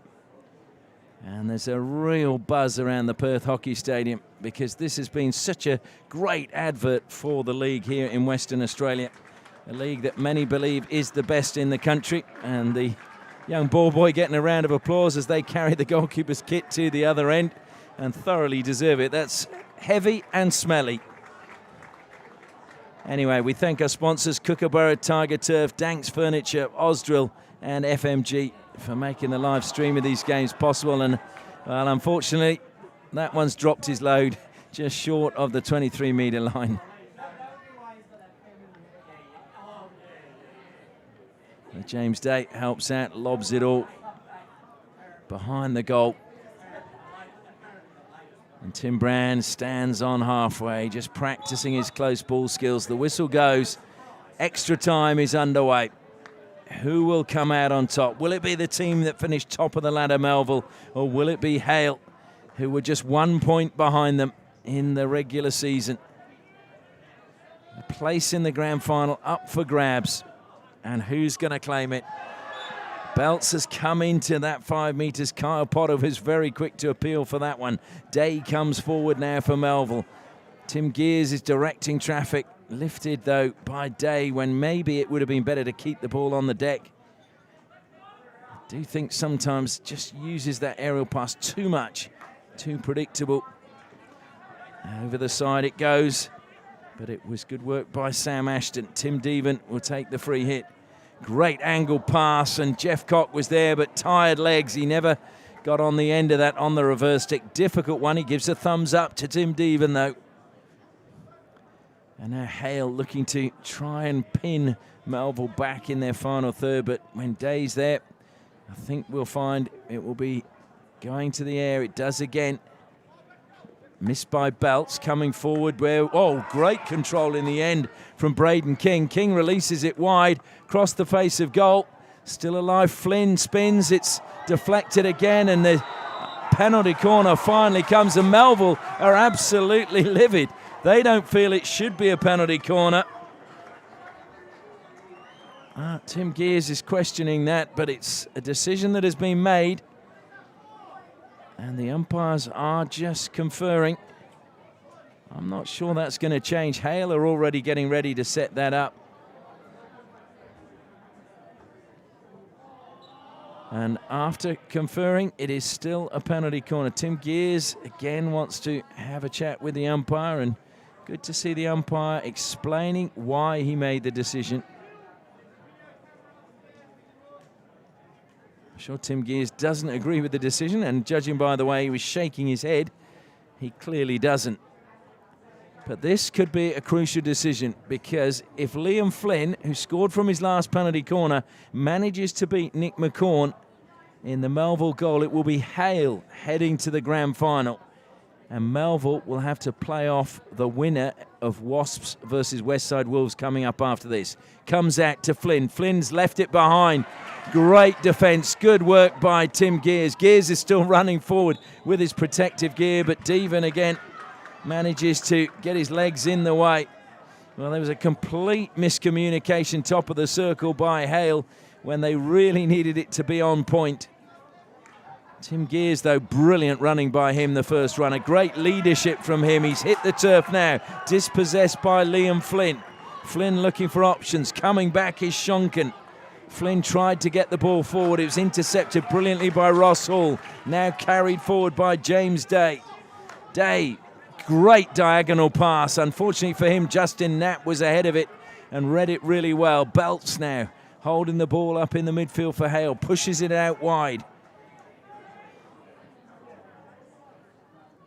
And there's a real buzz around the Perth Hockey Stadium because this has been such a great advert for the league here in Western Australia. A league that many believe is the best in the country. And the young ball boy getting a round of applause as they carry the goalkeeper's kit to the other end and thoroughly deserve it. That's heavy and smelly. Anyway, we thank our sponsors, Kookaburra, Tiger Turf, Danks Furniture, Osdrill and FMG for making the live stream of these games possible. And, well, unfortunately, that one's dropped his load just short of the 23-metre line. James Day helps out, lobs it all behind the goal. And Tim Brand stands on halfway, just practicing his close ball skills. The whistle goes. Extra time is underway. Who will come out on top? Will it be the team that finished top of the ladder, Melville, or will it be Hale, who were just 1 point behind them in the regular season? A place in the grand final up for grabs. And who's going to claim it? Belts has come into that 5 metres. Kyle Potter was very quick to appeal for that one. Day comes forward now for Melville. Tim Gears is directing traffic. Lifted, though, by Day when maybe it would have been better to keep the ball on the deck. I do think sometimes just uses that aerial pass too much. Too predictable. Over the side it goes. But it was good work by Sam Ashton. Tim Devan will take the free hit. Great angle pass, and Jeff Cock was there, but tired legs. He never got on the end of that on the reverse stick. Difficult one. He gives a thumbs up to Tim Devan, though. And now Hale looking to try and pin Melville back in their final third, but when Day's there, I think we'll find it will be going to the air. It does again. Missed by Belts, coming forward where, oh, great control in the end from Braden King. King releases it wide, across the face of goal. Still alive, Flynn spins, it's deflected again, and the penalty corner finally comes, and Melville are absolutely livid. They don't feel it should be a penalty corner. Tim Gears is questioning that, but it's a decision that has been made. And the umpires are just conferring. I'm not sure that's going to change. Hale are already getting ready to set that up. And after conferring, it is still a penalty corner. Tim Gears again wants to have a chat with the umpire, and good to see the umpire explaining why he made the decision. I'm sure Tim Gears doesn't agree with the decision, and judging by the way he was shaking his head, he clearly doesn't. But this could be a crucial decision, because if Liam Flynn, who scored from his last penalty corner, manages to beat Nick McCorn in the Melville goal, it will be Hale heading to the grand final. And Melville will have to play off the winner of WASPS versus Westside Wolves coming up after this. Comes out to Flynn. Flynn's left it behind. Great defence. Good work by Tim Gears. Gears is still running forward with his protective gear, but Devon again manages to get his legs in the way. Well, there was a complete miscommunication top of the circle by Hale when they really needed it to be on point. Tim Gears, though, brilliant running by him the first runner. Great leadership from him. He's hit the turf now. Dispossessed by Liam Flynn. Flynn looking for options. Coming back is Shonken. Flynn tried to get the ball forward. It was intercepted brilliantly by Ross Hall. Now carried forward by James Day. Day, great diagonal pass. Unfortunately for him, Justin Knapp was ahead of it and read it really well. Belts now holding the ball up in the midfield for Hale. Pushes it out wide.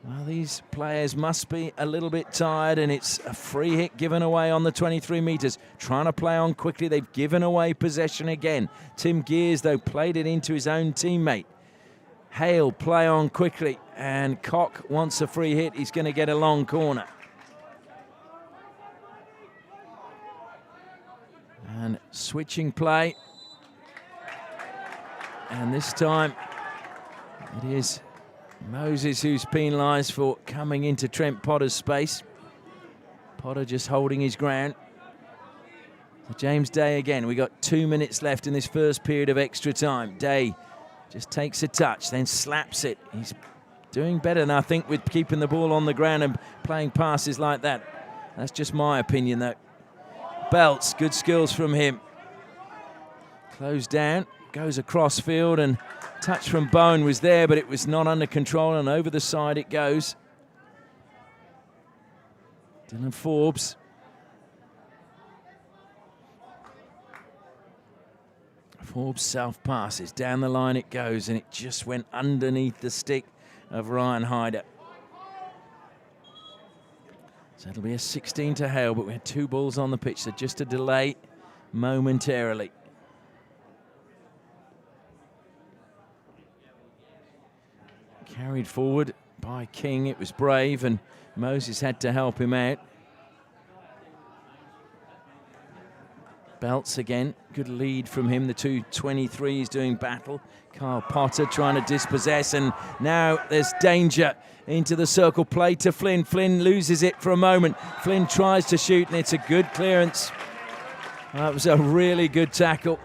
Well, these players must be a little bit tired, and it's a free hit given away on the 23 metres. Trying to play on quickly. They've given away possession again. Tim Gears, though, played it into his own teammate. Hale play on quickly, and Cock wants a free hit. He's going to get a long corner. And switching play. And this time it is Moses who's penalised for coming into Trent Potter's space. Potter just holding his ground. So James Day again. We got 2 minutes left in this first period of extra time. Day just takes a touch, then slaps it. He's doing better than I think with keeping the ball on the ground and playing passes like that. That's just my opinion, though. Belts, good skills from him. Closed down, goes across field, and touch from Bowen was there, but it was not under control, and over the side it goes. Dylan Forbes. Forbes self passes, down the line it goes, and it just went underneath the stick of Ryan Hyder. So it'll be a 16 to Hale, but we had 2 balls on the pitch, so just a delay momentarily. Carried forward by King. It was brave, and Moses had to help him out. Belts again, good lead from him. The 2-23s doing battle. Carl Potter trying to dispossess, and now there's danger into the circle. Play to Flynn. Flynn loses it for a moment. Flynn tries to shoot, and it's a good clearance. That was a really good tackle.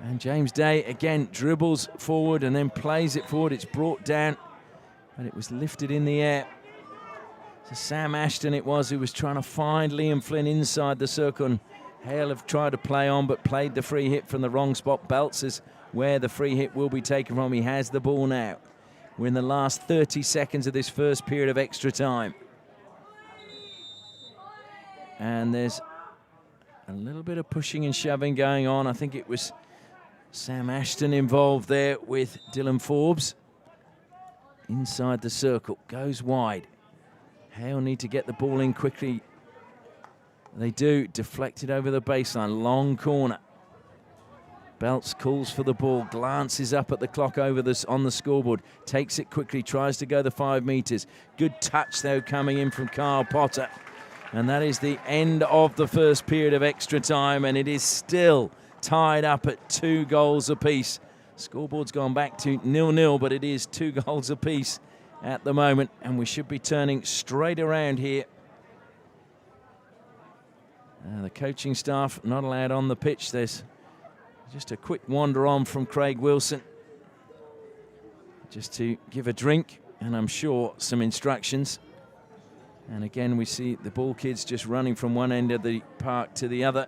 And James Day again dribbles forward and then plays it forward. It's brought down, but it was lifted in the air. So Sam Ashton it was who was trying to find Liam Flynn inside the circle, and Hale have tried to play on but played the free hit from the wrong spot. Belts is where the free hit will be taken from. He has the ball now. We're in the last 30 seconds of this first period of extra time. And there's a little bit of pushing and shoving going on. I think it was Sam Ashton involved there with Dylan Forbes. Inside the circle, goes wide. Hale need to get the ball in quickly. They do, deflected over the baseline, long corner. Belts calls for the ball, glances up at the clock over this on the scoreboard, takes it quickly, tries to go the 5 metres. Good touch though coming in from Carl Potter. And that is the end of the first period of extra time, and it is still tied up at 2 goals apiece. Scoreboard's gone back to 0-0, but it is 2 goals apiece at the moment, and we should be turning straight around here. The coaching staff not allowed on the pitch. There's just a quick wander on from Craig Wilson just to give a drink and I'm sure some instructions. And again we see the ball kids just running from one end of the park to the other.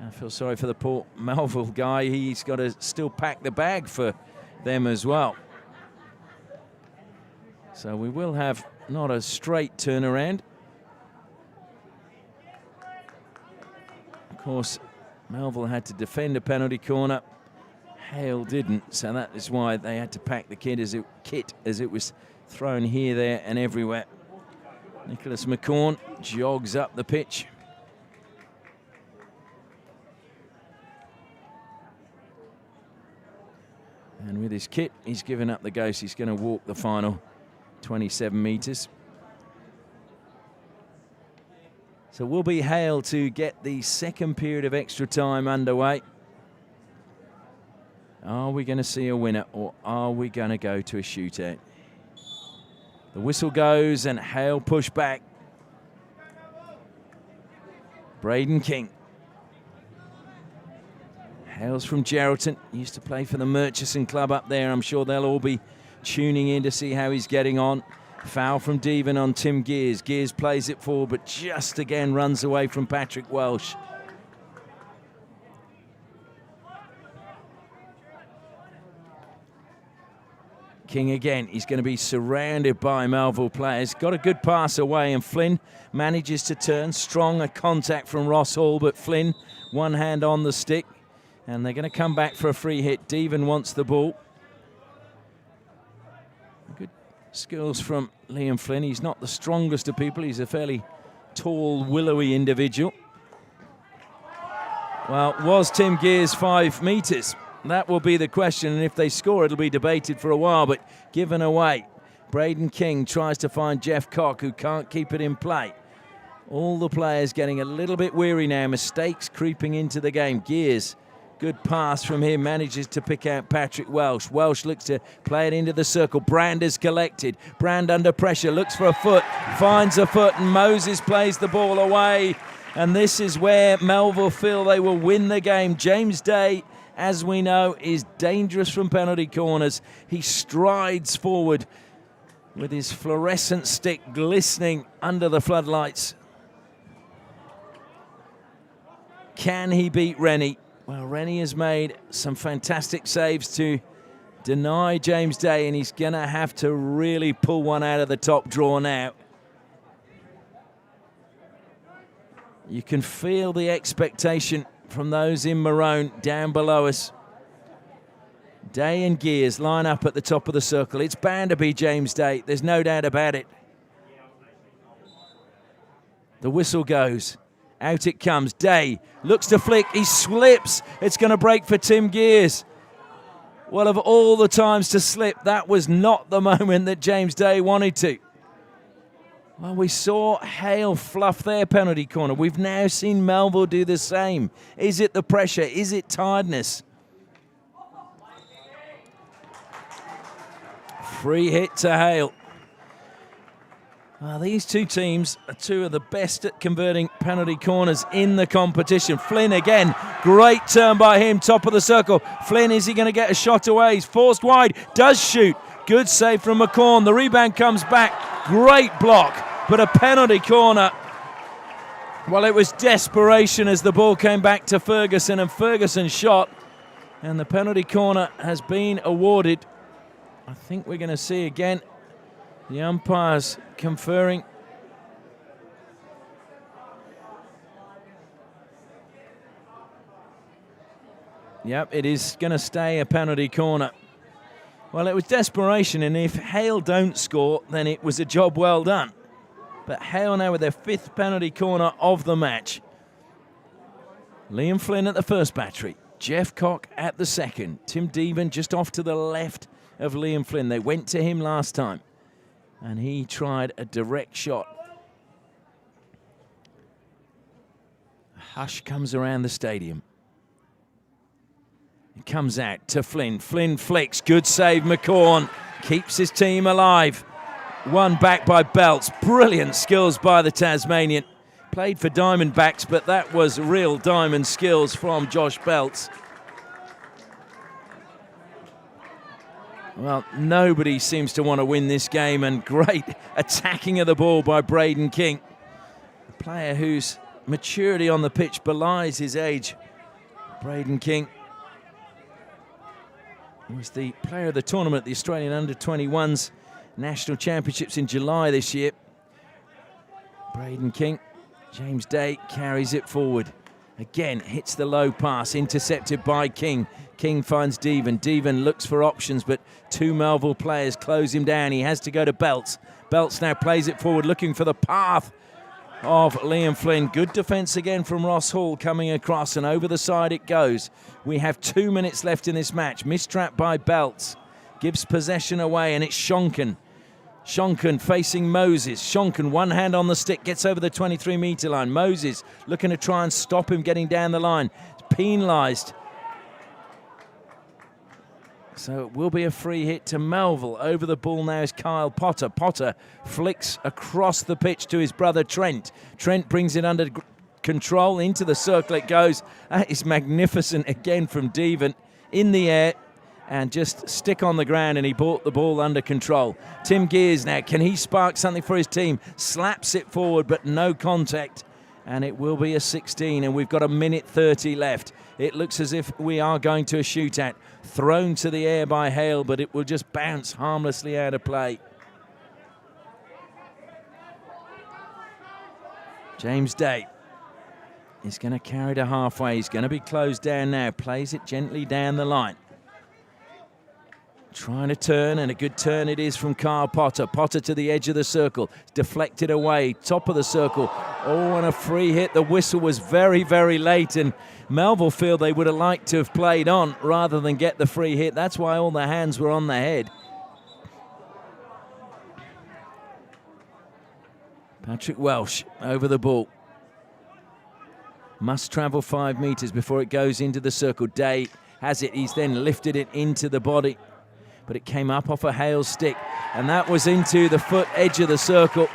I feel sorry for the poor Melville guy. He's got to still pack the bag for them as well. So we will have not a straight turnaround. Of course, Melville had to defend a penalty corner. Hale didn't, so that is why they had to pack the kit as it was thrown here, there and everywhere. Nicholas McCorn jogs up the pitch. And with his kit, he's given up the ghost. He's going to walk the final 27 metres. So will be Hale to get the second period of extra time underway. Are we going to see a winner, or are we going to go to a shootout? The whistle goes and Hale push back. Braden King. Hale's from Geraldton, used to play for the Murchison Club up there. I'm sure they'll all be tuning in to see how he's getting on. Foul from Devon on Tim Gears. Gears plays it forward, but just again runs away from Patrick Welsh. King again, he's going to be surrounded by Melville players. Got a good pass away, and Flynn manages to turn. Strong a contact from Ross Hall, but Flynn, one hand on the stick. And they're going to come back for a free hit. Devon wants the ball. Good skills from Liam Flynn. He's not the strongest of people. He's a fairly tall, willowy individual. Well, was Tim Gears 5 metres? That will be the question, and if they score, it'll be debated for a while, but given away. Braden King tries to find Jeff Cock, who can't keep it in play. All the players getting a little bit weary now. Mistakes creeping into the game. Gears, good pass from him, manages to pick out Patrick Welsh. Welsh looks to play it into the circle. Brand is collected. Brand under pressure, looks for a foot, finds a foot, and Moses plays the ball away. And this is where Melville feel they will win the game. James Day, as we know, is dangerous from penalty corners. He strides forward with his fluorescent stick glistening under the floodlights. Can he beat Rennie? Well, Rennie has made some fantastic saves to deny James Day, and he's going to have to really pull one out of the top drawer now. You can feel the expectation from those in maroon down below us. Day and Gears line up at the top of the circle. It's bound to be James Day. There's no doubt about it. The whistle goes. Out it comes. Day looks to flick. He slips. It's going to break for Tim Gears. Well, of all the times to slip, that was not the moment that James Day wanted to. Well, we saw Hale fluff their penalty corner. We've now seen Melville do the same. Is it the pressure? Is it tiredness? Free hit to Hale. Well, these two teams are two of the best at converting penalty corners in the competition. Flynn again, great turn by him, top of the circle. Flynn, is he going to get a shot away? He's forced wide, does shoot. Good save from McCorn. The rebound comes back. Great block. But a penalty corner. Well, it was desperation as the ball came back to Ferguson, and Ferguson shot. And the penalty corner has been awarded. I think we're going to see again the umpires conferring. Yep, it is going to stay a penalty corner. Well, it was desperation, and if Hale don't score, then it was a job well done. But Hale now with their 5th penalty corner of the match. Liam Flynn at the first battery. Jeff Cock at the second. Tim Devon just off to the left of Liam Flynn. They went to him last time, and he tried a direct shot. A hush comes around the stadium. It comes out to Flynn. Flynn flicks. Good save, McCorn. Keeps his team alive. One back by Belts. Brilliant skills by the Tasmanian. Played for Diamondbacks, but that was real diamond skills from Josh Belts. Well, nobody seems to want to win this game, and great attacking of the ball by Braden King. A player whose maturity on the pitch belies his age. Braden King was the player of the tournament at the Australian Under-21s National Championships in July this year. Braden King, James Day carries it forward. Again, hits the low pass, intercepted by King. King finds Devon. Devon looks for options, but two Melville players close him down. He has to go to Belts. Belts now plays it forward, looking for the path of Liam Flynn. Good defence again from Ross Hall coming across, and over the side it goes. We have 2 minutes left in this match. Mistrap by Belts. Gives possession away, and it's Shonken. Shonken facing Moses. Shonken, one hand on the stick, gets over the 23-metre line. Moses looking to try and stop him getting down the line. It's penalised. So it will be a free hit to Melville. Over the ball now is Kyle Potter. Potter flicks across the pitch to his brother Trent. Trent brings it under control. Into the circle it goes. That is magnificent again from Devon. In the air and just stick on the ground, and he brought the ball under control. Tim Gears now, can he spark something for his team? Slaps it forward, but no contact. And it will be a 16, and we've got a minute 30 left. It looks as if we are going to a shootout. Thrown to the air by Hale, but it will just bounce harmlessly out of play. James Day is going to carry to halfway. He's going to be closed down now. Plays it gently down the line. Trying to turn, and a good turn it is from Kyle Potter. Potter to the edge of the circle. Deflected away, top of the circle. Oh, and a free hit. The whistle was very, very late, and Melville feel they would have liked to have played on rather than get the free hit. That's why all the hands were on the head. Patrick Welsh over the ball. Must travel 5 metres before it goes into the circle. Day has it. He's then lifted it into the body, but it came up off a Hale stick, and that was into the foot edge of the circle.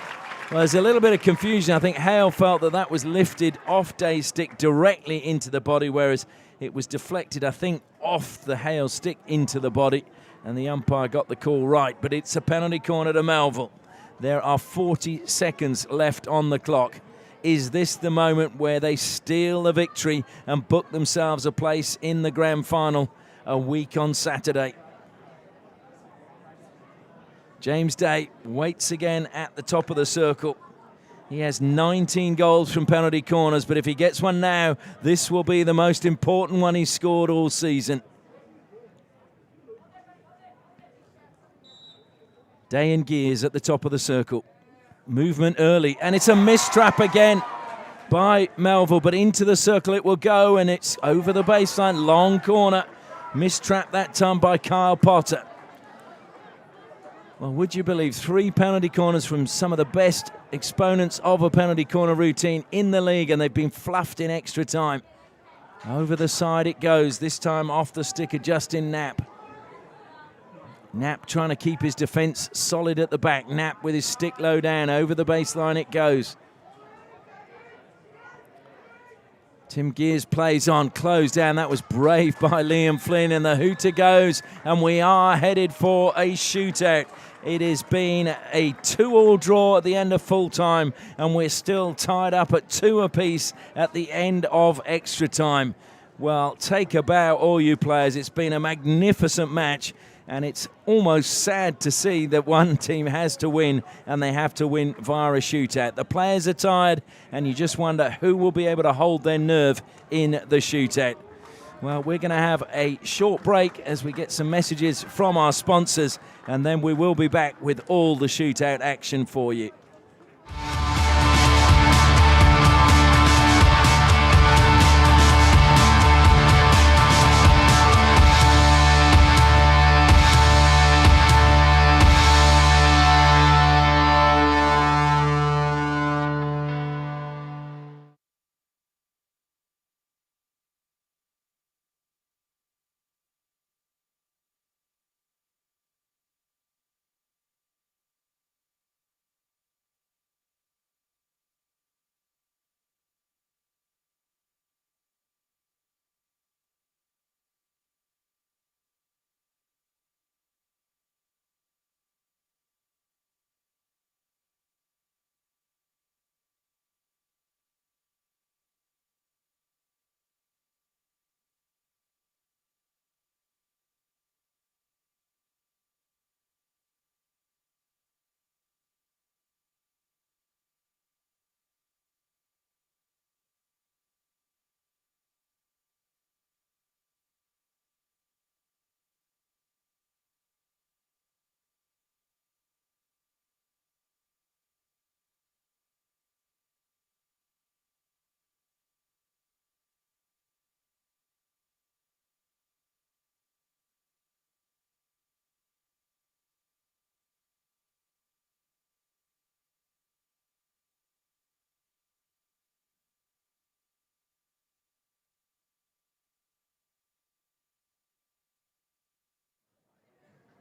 Well, there's a little bit of confusion. I think Hale felt that that was lifted off Day's stick directly into the body, whereas it was deflected, I think, off the Hale stick into the body, and the umpire got the call right. But it's a penalty corner to Melville. There are 40 seconds left on the clock. Is this the moment where they steal the victory and book themselves a place in the grand final a week on Saturday? James Day waits again at the top of the circle. He has 19 goals from penalty corners, but if he gets one now, this will be the most important one he's scored all season. Day and Gears at the top of the circle. Movement early, and it's a mistrap again by Melville, but into the circle it will go, and it's over the baseline, long corner. Mistrap that time by Kyle Potter. Well, would you believe 3 penalty corners from some of the best exponents of a penalty corner routine in the league, and they've been fluffed in extra time. Over the side it goes, this time off the stick of Justin Knapp. Knapp trying to keep his defence solid at the back. Knapp with his stick low down, over the baseline it goes. Tim Gears plays on, closed down. That was brave by Liam Flynn, and the hooter goes, and we are headed for a shootout. It has been a 2-all draw at the end of full time, and we're still tied up at 2 apiece at the end of extra time. Well, take a bow, all you players. It's been a magnificent match, and it's almost sad to see that one team has to win, and they have to win via a shootout. The players are tired, and you just wonder who will be able to hold their nerve in the shootout. Well, we're going to have a short break as we get some messages from our sponsors, and then we will be back with all the shootout action for you.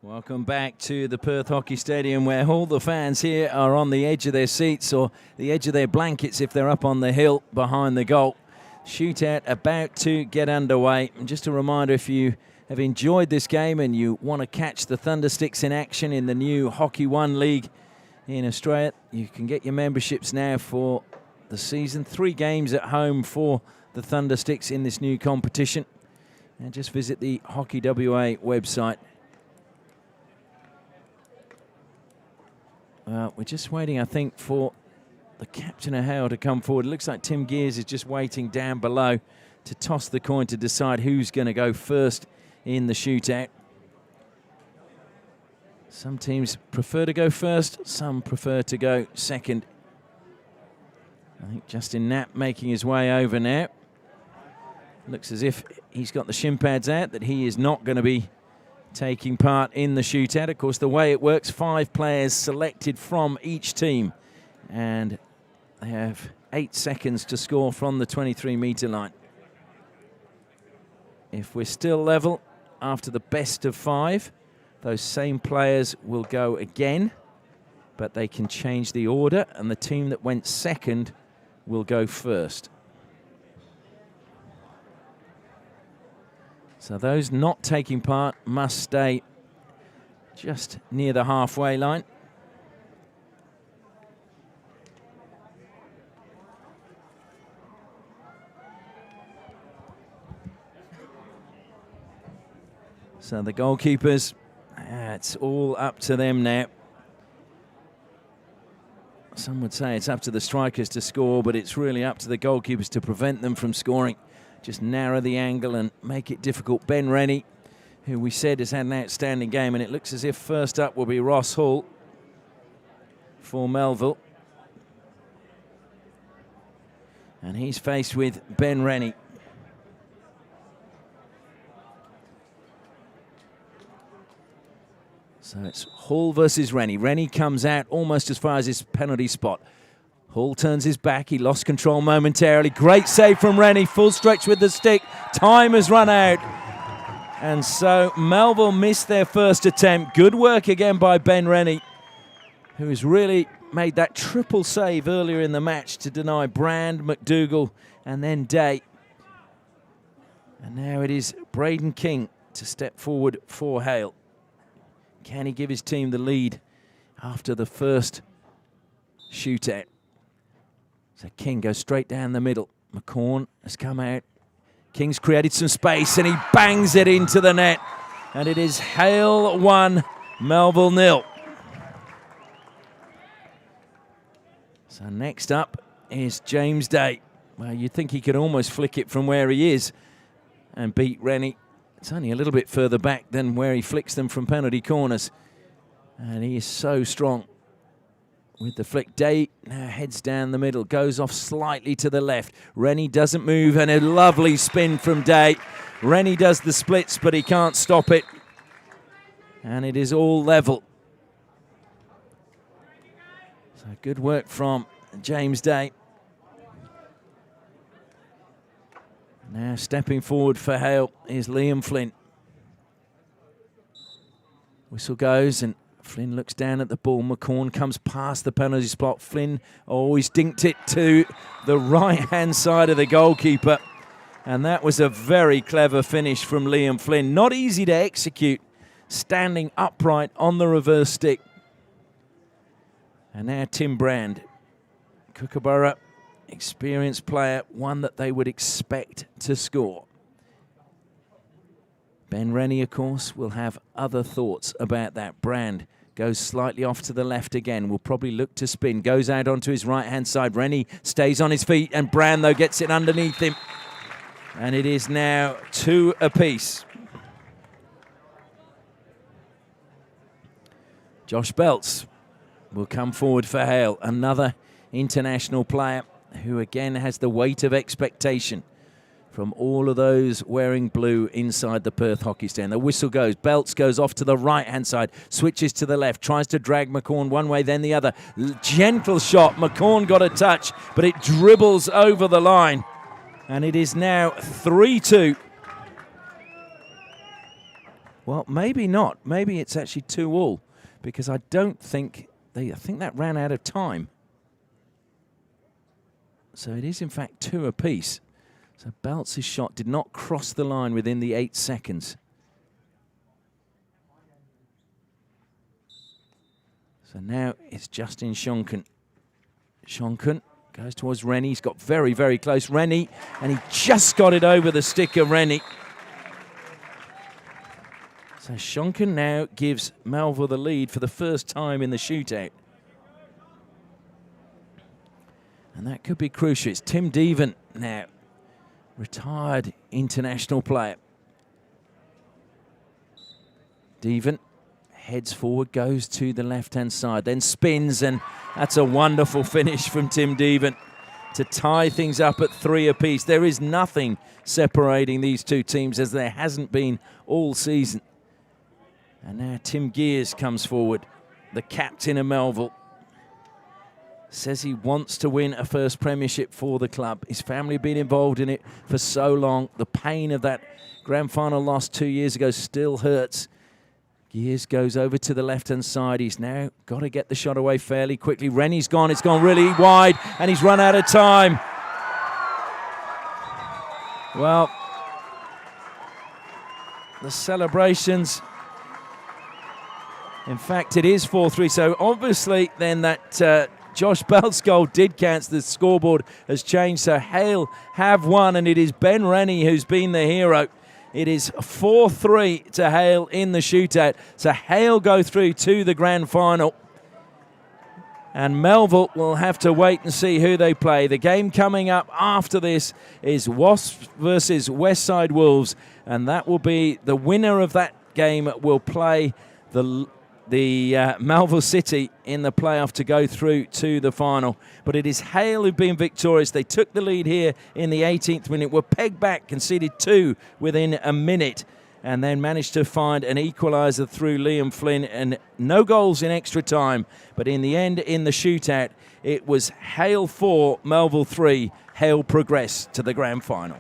Welcome back to the Perth Hockey Stadium, where all the fans here are on the edge of their seats or the edge of their blankets if they're up on the hill behind the goal. Shootout about to get underway. And just a reminder, if you have enjoyed this game and you want to catch the Thundersticks in action in the new Hockey One League in Australia, you can get your memberships now for the season. 3 games at home for the Thundersticks in this new competition. And just visit the Hockey WA website. We're just waiting, I think, for the captain of Hale to come forward. It looks like Tim Gears is just waiting down below to toss the coin to decide who's going to go first in the shootout. Some teams prefer to go first, some prefer to go second. I think Justin Knapp making his way over now. Looks as if he's got the shin pads out, that he is not going to be taking part in the shootout. Of course, the way it works, 5 players selected from each team, and they have 8 seconds to score from the 23-metre line. If we're still level after the best of 5, those same players will go again, but they can change the order, and the team that went second will go first. So those not taking part must stay just near the halfway line. So the goalkeepers, it's all up to them now. Some would say it's up to the strikers to score, but it's really up to the goalkeepers to prevent them from scoring. Just narrow the angle and make it difficult. Ben Rennie, who we said has had an outstanding game, and it looks as if first up will be Ross Hall for Melville. And he's faced with Ben Rennie. So it's Hall versus Rennie. Rennie comes out almost as far as his penalty spot. Hall turns his back. He lost control momentarily. Great save from Rennie. Full stretch with the stick. Time has run out. And so Melville missed their first attempt. Good work again by Ben Rennie, who has really made that triple save earlier in the match to deny Brand, McDougall, and then Day. And now it is Braden King to step forward for Hale. Can he give his team the lead after the first shootout? So King goes straight down the middle. McCorn has come out. King's created some space and he bangs it into the net. And it is Hale 1, Melville 0. So next up is James Day. Well, you'd think he could almost flick it from where he is and beat Rennie. It's only a little bit further back than where he flicks them from penalty corners. And he is so strong with the flick. Day now heads down the middle, goes off slightly to the left. Rennie doesn't move, and a lovely spin from Day. Rennie does the splits, but he can't stop it. And it is all level. So good work from James Day. Now stepping forward for Hale is Liam Flynn. Whistle goes and Flynn looks down at the ball. McCorn comes past the penalty spot. Flynn always dinked it to the right-hand side of the goalkeeper. And that was a very clever finish from Liam Flynn. Not easy to execute, standing upright on the reverse stick. And now Tim Brand. Kookaburra, experienced player, one that they would expect to score. Ben Rennie, of course, will have other thoughts about that. Brand goes slightly off to the left again. Will probably look to spin. Goes out onto his right-hand side. Rennie stays on his feet, and Brand, though, gets it underneath him. And it is now 2 apiece. Josh Belts will come forward for Hale, another international player who again has the weight of expectation from all of those wearing blue inside the Perth hockey stand. The whistle goes. Belts goes off to the right-hand side, switches to the left, tries to drag McCorn one way, then the other. Gentle shot. McCorn got a touch, but it dribbles over the line. And it is now 3-2. Well, maybe not. Maybe it's actually 2-2, because I don't think I think that ran out of time. So it is in fact 2 apiece. So Belts' shot did not cross the line within the 8 seconds. So now it's Justin Shonken. Shonken goes towards Rennie. He's got very, very close. Rennie, and he just got it over the stick of Rennie. So Shonken now gives Melville the lead for the first time in the shootout. And that could be crucial. It's Tim Deven now, retired international player. Deven heads forward, goes to the left-hand side, then spins, and that's a wonderful finish from Tim Deven to tie things up at 3 apiece. There is nothing separating these two teams, as there hasn't been all season. And now Tim Gears comes forward, the captain of Melville. Says he wants to win a first premiership for the club. His family have been involved in it for so long. The pain of that grand final loss 2 years ago still hurts. Gears goes over to the left-hand side. He's now got to get the shot away fairly quickly. Rennie's gone. It's gone really wide, and he's run out of time. Well, the celebrations... In fact, it is 4-3. So obviously then that Josh Belt's goal did count. The scoreboard has changed. So Hale have won, and it is Ben Rennie who's been the hero. It is 4-3 to Hale in the shootout. So Hale go through to the grand final. And Melville will have to wait and see who they play. The game coming up after this is WASPS versus Westside Wolves. And that will be the winner of that game will play the Melville City in the playoff to go through to the final. But it is Hale who've been victorious. They took the lead here in the 18th minute, were pegged back, conceded 2 within a minute, and then managed to find an equaliser through Liam Flynn, and no goals in extra time. But in the end, in the shootout, it was Hale 4, Melville 3. Hale progressed to the grand final.